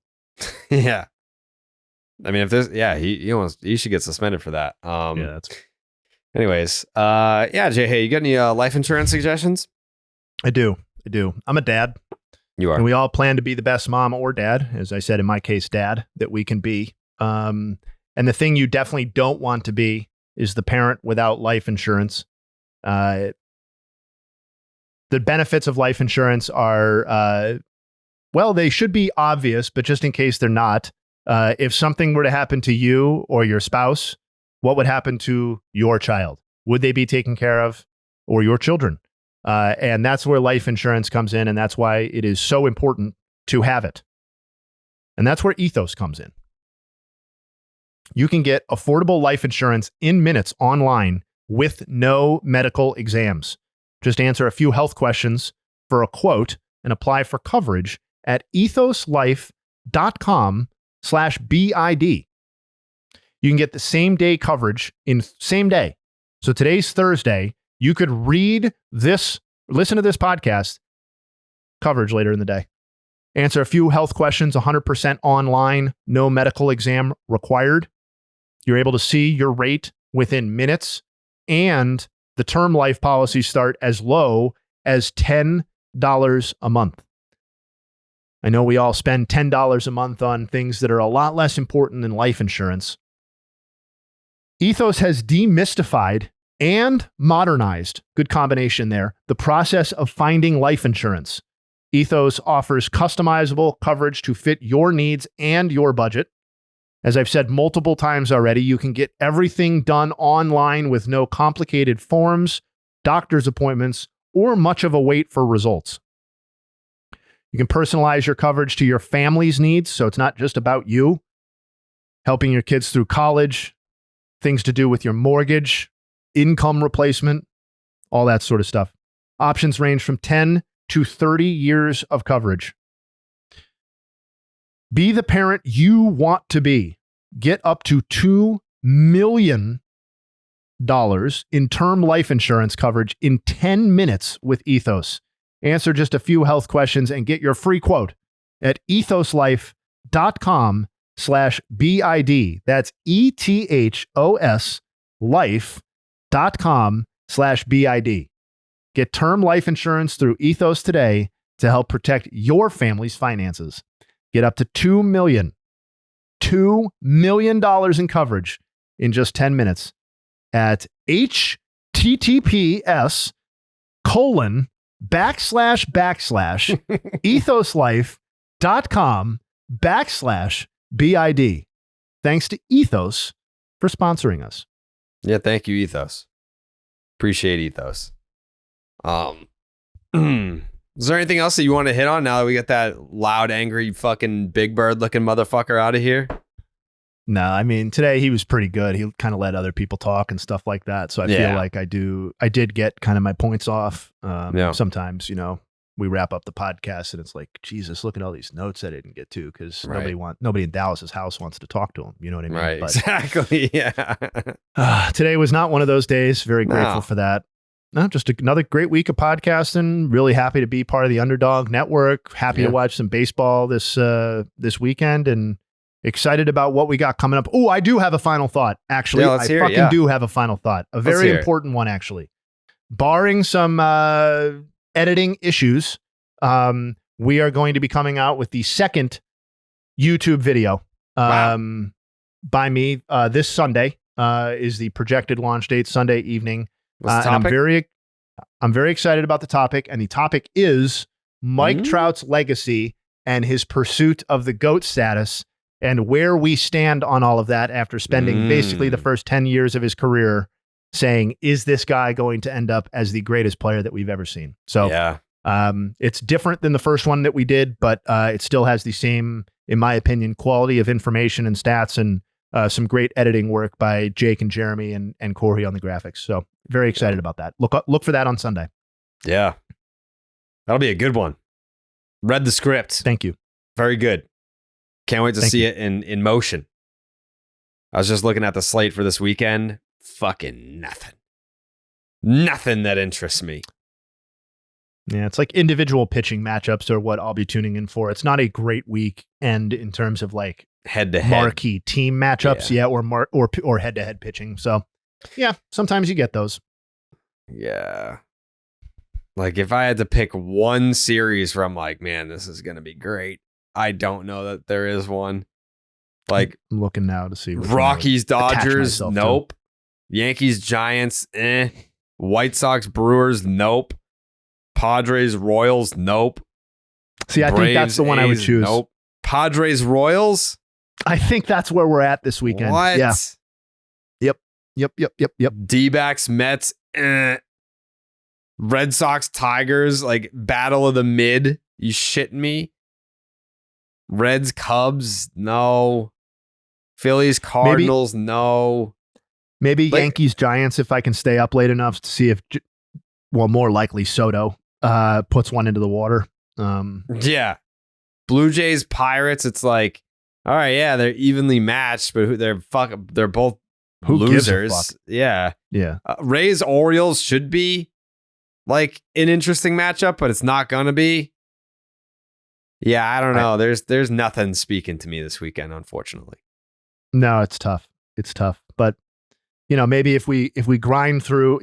[SPEAKER 1] Yeah. I mean, if there's, he should get suspended for that.
[SPEAKER 3] Yeah, that's.
[SPEAKER 1] Anyways, Jayhay, you got any life insurance suggestions?
[SPEAKER 3] I do. I'm a dad.
[SPEAKER 1] You are.
[SPEAKER 3] And we all plan to be the best mom or dad, as I said, in my case, dad, that we can be. And the thing you definitely don't want to be is the parent without life insurance. The benefits of life insurance are, they should be obvious, but just in case they're not, if something were to happen to you or your spouse, what would happen to your child? Would they be taken care of, or your children? And that's where life insurance comes in, and that's why it is so important to have it. And that's where Ethos comes in. You can get affordable life insurance in minutes online with no medical exams. Just answer a few health questions for a quote and apply for coverage at ethoslife.com/BID. You can get the same day coverage in same day. So today's Thursday. You could listen to this podcast, coverage later in the day. Answer a few health questions, 100% online, no medical exam required. You're able to see your rate within minutes, and the term life policies start as low as $10 a month. I know we all spend $10 a month on things that are a lot less important than life insurance. Ethos has demystified and modernized, good combination there, the process of finding life insurance. Ethos offers customizable coverage to fit your needs and your budget. As I've said multiple times already, you can get everything done online with no complicated forms, doctor's appointments, or much of a wait for results. You can personalize your coverage to your family's needs, so it's not just about you. Helping your kids through college, things to do with your mortgage, income replacement, all that sort of stuff. Options range from 10 to 30 years of coverage. Be the parent you want to be. Get up to $2 million in term life insurance coverage in 10 minutes with Ethos. Answer just a few health questions and get your free quote at ethoslife.com/BID. That's ETHOS life.com/BID. Get term life insurance through Ethos today to help protect your family's finances. Get up to $2 million in coverage in just 10 minutes at https://ethoslife.com/BID. Thanks to Ethos for sponsoring us.
[SPEAKER 1] Yeah, thank you, Ethos. Appreciate Ethos. Is there anything else that you want to hit on now that we got that loud, angry, fucking Big Bird looking motherfucker out of here?
[SPEAKER 3] No, I mean, today he was pretty good. He kind of let other people talk and stuff like that. So I feel like I did get kind of my points off. Sometimes, we wrap up the podcast and it's like, Jesus, look at all these notes I didn't get to because nobody in Dallas's house wants to talk to him. You know what I mean?
[SPEAKER 1] Right,
[SPEAKER 3] But,
[SPEAKER 1] exactly. Yeah.
[SPEAKER 3] today was not one of those days. Very grateful for that. No, just another great week of podcasting. Really happy to be part of the Underdog Network. Happy to watch some baseball this weekend and excited about what we got coming up. Oh, I do have a final thought, actually. I do have a final thought. A very important one, actually. Barring some editing issues, we are going to be coming out with the second YouTube video. by me. This Sunday is the projected launch date, Sunday evening.
[SPEAKER 1] What's the
[SPEAKER 3] And
[SPEAKER 1] topic?
[SPEAKER 3] I'm very excited about the topic. And the topic is Mike Trout's legacy and his pursuit of the GOAT status and where we stand on all of that after spending basically the first 10 years of his career saying, is this guy going to end up as the greatest player that we've ever seen? So
[SPEAKER 1] Yeah.
[SPEAKER 3] it's different than the first one that we did, but it still has the same, in my opinion, quality of information and stats and some great editing work by Jake and Jeremy and Corey on the graphics. So very excited about that. Look for that on Sunday.
[SPEAKER 1] Yeah. That'll be a good one. Read the script.
[SPEAKER 3] Thank you.
[SPEAKER 1] Very good. Can't wait to
[SPEAKER 3] Thank
[SPEAKER 1] see
[SPEAKER 3] you.
[SPEAKER 1] it in motion. I was just looking at the slate for this weekend. Fucking nothing. Nothing that interests me.
[SPEAKER 3] Yeah, it's like individual pitching matchups are what I'll be tuning in for. It's not a great weekend in terms of like
[SPEAKER 1] Head to head.
[SPEAKER 3] marquee team matchups, or head to head pitching. So, yeah, sometimes you get those.
[SPEAKER 1] Yeah. Like if I had to pick one series where I'm like, man, this is going to be great. I don't know that there is one. Like
[SPEAKER 3] I'm looking now to see which one I
[SPEAKER 1] Rockies,
[SPEAKER 3] would attach
[SPEAKER 1] Dodgers,
[SPEAKER 3] myself to.
[SPEAKER 1] nope. Yankees, Giants, White Sox, Brewers, nope. Padres, Royals, nope.
[SPEAKER 3] See, I think that's the one I would
[SPEAKER 1] A's,
[SPEAKER 3] choose.
[SPEAKER 1] Nope. Padres, Royals?
[SPEAKER 3] I think that's where we're at this weekend.
[SPEAKER 1] What?
[SPEAKER 3] Yeah. Yep.
[SPEAKER 1] D-backs, Mets, Red Sox, Tigers, like battle of the mid. You shitting me? Reds, Cubs, no. Phillies, Cardinals, no.
[SPEAKER 3] Maybe
[SPEAKER 1] Like-
[SPEAKER 3] Yankees, Giants, if I can stay up late enough to see if, more likely Soto puts one into the water.
[SPEAKER 1] Yeah. Blue Jays, Pirates, it's like, all right, yeah, they're evenly matched, but they're both
[SPEAKER 3] Who gives a
[SPEAKER 1] losers.
[SPEAKER 3] fuck?
[SPEAKER 1] Yeah.
[SPEAKER 3] Yeah.
[SPEAKER 1] Rays, Orioles should be like an interesting matchup, but it's not going to be. Yeah, I don't know. There's nothing speaking to me this weekend, unfortunately.
[SPEAKER 3] No, it's tough. It's tough. But maybe if we grind through,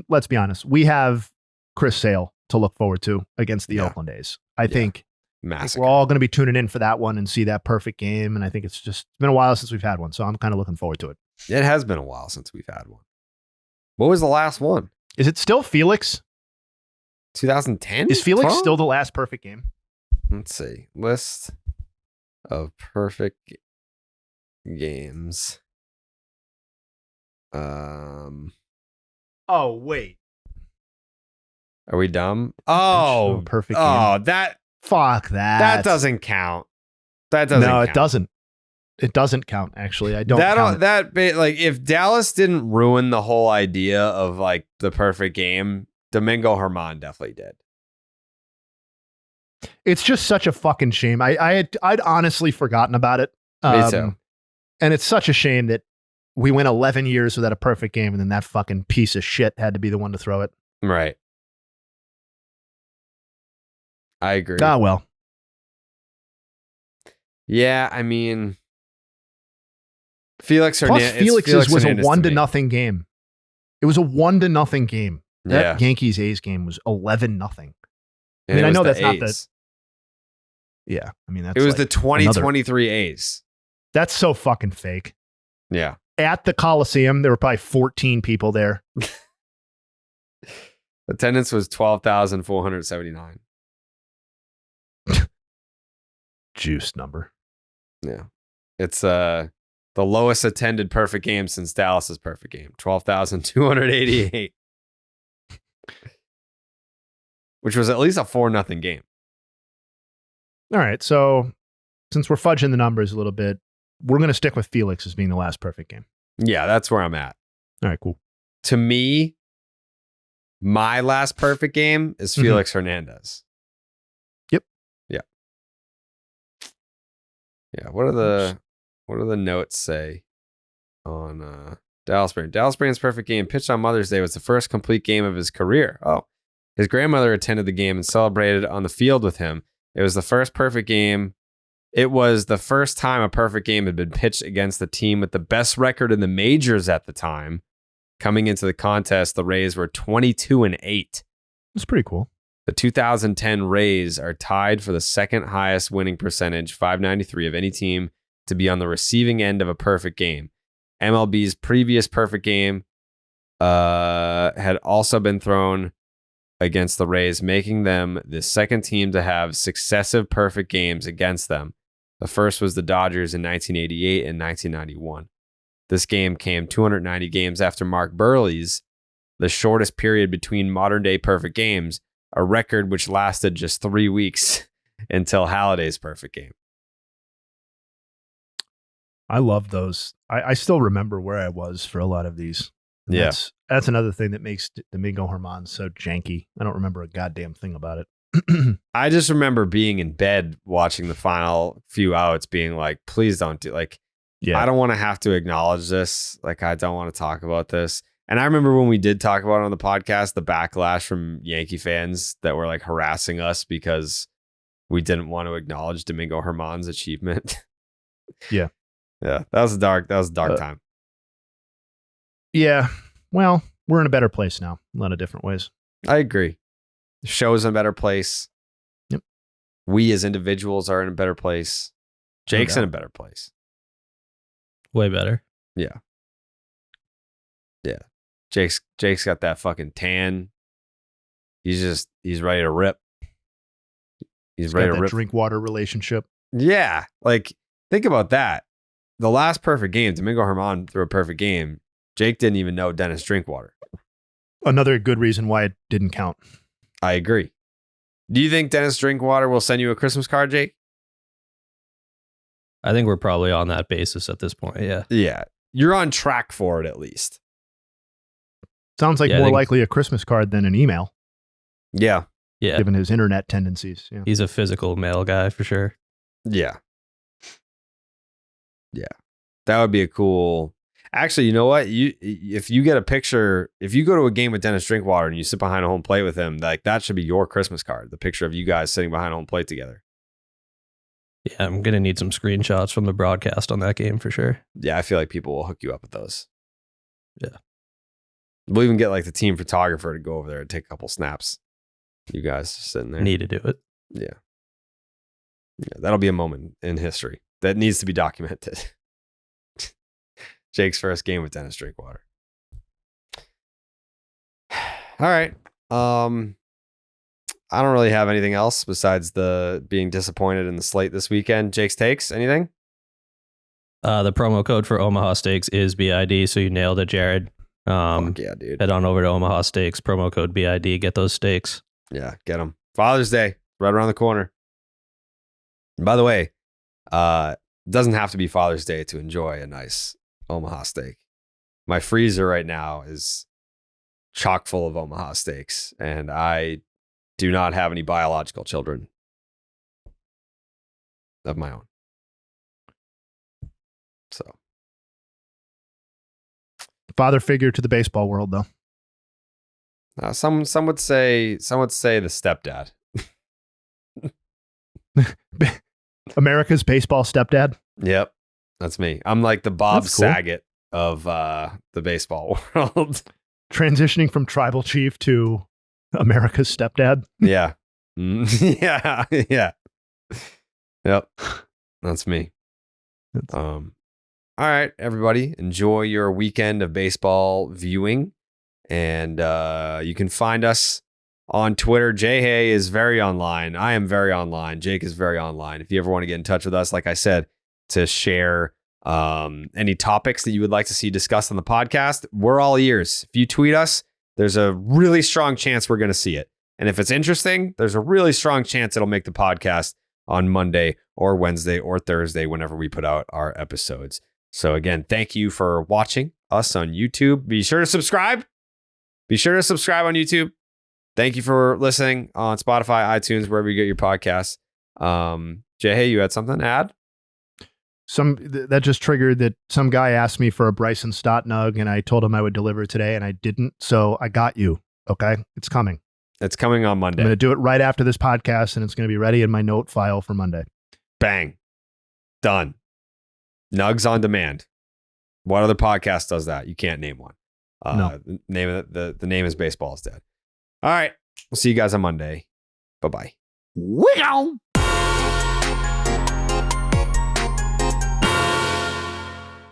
[SPEAKER 3] let's be honest. We have Chris Sale to look forward to against the
[SPEAKER 1] Yeah.
[SPEAKER 3] Oakland A's. I think
[SPEAKER 1] Massacre.
[SPEAKER 3] we're all going to be tuning in for that one and see that perfect game. And I think it's been a while since we've had one. So I'm kind of looking forward to it.
[SPEAKER 1] It has been a while since we've had one. What was the last one?
[SPEAKER 3] Is it still Felix?
[SPEAKER 1] 2010?
[SPEAKER 3] Is Felix
[SPEAKER 1] 12?
[SPEAKER 3] still the last perfect game?
[SPEAKER 1] Let's see. List of perfect games.
[SPEAKER 3] Oh, wait.
[SPEAKER 1] Are we dumb? Oh,
[SPEAKER 3] perfect game.
[SPEAKER 1] Oh, that
[SPEAKER 3] Fuck that.
[SPEAKER 1] that doesn't count. That doesn't.
[SPEAKER 3] No,
[SPEAKER 1] count.
[SPEAKER 3] it doesn't. It doesn't count, actually. I don't count it.
[SPEAKER 1] Like if Dallas didn't ruin the whole idea of like the perfect game, Domingo Germán definitely did.
[SPEAKER 3] It's just such a fucking shame. I'd honestly forgotten about it.
[SPEAKER 1] Me too.
[SPEAKER 3] And it's such a shame that we went 11 years without a perfect game, and then that fucking piece of shit had to be the one to throw it.
[SPEAKER 1] Right. I agree.
[SPEAKER 3] Ah, well.
[SPEAKER 1] Yeah, I mean, Felix
[SPEAKER 3] Plus,
[SPEAKER 1] Hernandez.
[SPEAKER 3] Felix's was a
[SPEAKER 1] Hernandez to
[SPEAKER 3] 1-0 game. It was a 1-0 game.
[SPEAKER 1] Yeah.
[SPEAKER 3] That Yankees A's game was 11-0.
[SPEAKER 1] And
[SPEAKER 3] I mean,
[SPEAKER 1] it
[SPEAKER 3] I
[SPEAKER 1] was
[SPEAKER 3] know
[SPEAKER 1] the
[SPEAKER 3] that's not the-
[SPEAKER 1] A's.
[SPEAKER 3] Yeah, I mean that's
[SPEAKER 1] It was
[SPEAKER 3] like
[SPEAKER 1] the 2023 A's.
[SPEAKER 3] that's so fucking fake.
[SPEAKER 1] Yeah.
[SPEAKER 3] At the Coliseum, there were probably 14 people there.
[SPEAKER 1] Attendance was 12,479.
[SPEAKER 3] Juice number.
[SPEAKER 1] Yeah. It's the lowest attended perfect game since Dallas's perfect game, 12,288. Which was at least a 4-0 game.
[SPEAKER 3] All right, so since we're fudging the numbers a little bit, we're going to stick with Felix as being the last perfect game.
[SPEAKER 1] Yeah, that's where I'm at.
[SPEAKER 3] All right, cool.
[SPEAKER 1] To me, my last perfect game is Felix Hernandez.
[SPEAKER 3] Yep.
[SPEAKER 1] Yeah. Yeah. What do the notes say on Dallas Brand? Dallas Brand's perfect game pitched on Mother's Day was the first complete game of his career. Oh. His grandmother attended the game and celebrated on the field with him. It was the first perfect game. It was the first time a perfect game had been pitched against the team with the best record in the majors at the time. Coming into the contest, the Rays were 22-8.
[SPEAKER 3] That's pretty cool.
[SPEAKER 1] The 2010 Rays are tied for the second highest winning percentage, .593, of any team to be on the receiving end of a perfect game. MLB's previous perfect game had also been thrown against the Rays, making them the second team to have successive perfect games against them. The first was the Dodgers in 1988 and 1991. This game came 290 games after Mark Burley's, the shortest period between modern-day perfect games, a record which lasted just 3 weeks until Halliday's perfect game.
[SPEAKER 3] I love those. I still remember where I was for a lot of these. And
[SPEAKER 1] Yeah.
[SPEAKER 3] That's another thing that makes Domingo Germán so janky. I don't remember a goddamn thing about it.
[SPEAKER 1] I just remember being in bed watching the final few outs being like, please don't do, like,
[SPEAKER 3] Yeah.
[SPEAKER 1] I don't want to have to acknowledge this. Like, I don't want to talk about this. And I remember when we did talk about it on the podcast, the backlash from Yankee fans that were like harassing us because we didn't want to acknowledge Domingo Germán's achievement.
[SPEAKER 3] Yeah.
[SPEAKER 1] Yeah. That was a dark time.
[SPEAKER 3] Yeah. Well, we're in a better place now in a lot of different ways.
[SPEAKER 1] I agree. The show's in a better place.
[SPEAKER 3] Yep.
[SPEAKER 1] We as individuals are in a better place. Jake's in a better place.
[SPEAKER 4] Way better.
[SPEAKER 1] Yeah. Yeah. Jake's got that fucking tan. He's ready to rip. He's ready
[SPEAKER 3] Got
[SPEAKER 1] to
[SPEAKER 3] that
[SPEAKER 1] rip.
[SPEAKER 3] drink water relationship.
[SPEAKER 1] Yeah. Like, think about that. The last perfect game, Domingo Germán threw a perfect game. Jake didn't even know Dennis Drinkwater.
[SPEAKER 3] Another good reason why it didn't count.
[SPEAKER 1] I agree. Do you think Dennis Drinkwater will send you a Christmas card, Jake?
[SPEAKER 4] I think we're probably on that basis at this point. Yeah.
[SPEAKER 1] Yeah. You're on track for it at least.
[SPEAKER 3] Sounds like
[SPEAKER 4] Yeah, I
[SPEAKER 3] more
[SPEAKER 4] think-
[SPEAKER 3] likely a Christmas card than an email,
[SPEAKER 1] Yeah.
[SPEAKER 4] Yeah.
[SPEAKER 3] given his internet tendencies. Yeah.
[SPEAKER 4] He's a physical mail guy for sure.
[SPEAKER 1] Yeah. Yeah. That would be a cool. Actually, you know what? If you get a picture, if you go to a game with Dennis Drinkwater and you sit behind a home plate with him, like that should be your Christmas card. The picture of you guys sitting behind a home plate together.
[SPEAKER 4] Yeah, I'm going to need some screenshots from the broadcast on that game for sure.
[SPEAKER 1] Yeah, I feel like people will hook you up with those.
[SPEAKER 4] Yeah.
[SPEAKER 1] We'll even get like the team photographer to go over there and take a couple snaps. You guys just sitting there.
[SPEAKER 4] Need to do it.
[SPEAKER 1] Yeah. Yeah, that'll be a moment in history that needs to be documented. Jake's first game with Dennis Drinkwater. All right. I don't really have anything else besides the being disappointed in the slate this weekend. Jake's takes, anything?
[SPEAKER 4] The promo code for Omaha Steaks is BID, so you nailed it, Jared.
[SPEAKER 1] Fuck yeah, dude.
[SPEAKER 4] Head on over to Omaha Steaks, promo code BID, get those steaks.
[SPEAKER 1] Yeah, get them. Father's Day, right around the corner. And by the way, it doesn't have to be Father's Day to enjoy a nice Omaha steak. My freezer right now is chock full of Omaha steaks, and I do not have any biological children of my own. So,
[SPEAKER 3] Father figure to the baseball world, though.
[SPEAKER 1] some would say the stepdad.
[SPEAKER 3] America's baseball stepdad.
[SPEAKER 1] Yep, that's me. I'm like the Bob
[SPEAKER 3] That's cool.
[SPEAKER 1] Saget of the baseball world.
[SPEAKER 3] Transitioning from tribal chief to America's stepdad.
[SPEAKER 1] Yeah. Yeah. Yeah. Yep. That's me. All right, everybody. Enjoy your weekend of baseball viewing. And you can find us on Twitter. Jayhay is very online. I am very online. Jake is very online. If you ever want to get in touch with us, like I said, to share any topics that you would like to see discussed on the podcast, we're all ears. If you tweet us, there's a really strong chance we're going to see it. And if it's interesting, there's a really strong chance it'll make the podcast on Monday or Wednesday or Thursday whenever we put out our episodes. So again, thank you for watching us on YouTube. Be sure to subscribe. Be sure to subscribe on YouTube. Thank you for listening on Spotify, iTunes, wherever you get your podcasts. Jayhay, you had something to add?
[SPEAKER 3] That just triggered that some guy asked me for a Bryson Stott nug, and I told him I would deliver today, and I didn't. So I got you. Okay, it's coming.
[SPEAKER 1] It's coming on
[SPEAKER 3] I'm
[SPEAKER 1] Monday.
[SPEAKER 3] going to do it right after this podcast, and it's going to be ready in my note file for Monday.
[SPEAKER 1] Bang. Done. Nugs on demand. What other podcast does that? You can't name one.
[SPEAKER 3] No.
[SPEAKER 1] The name is Baseball is Dead. All right. We'll see you guys on Monday. Bye-bye.
[SPEAKER 2] Wow.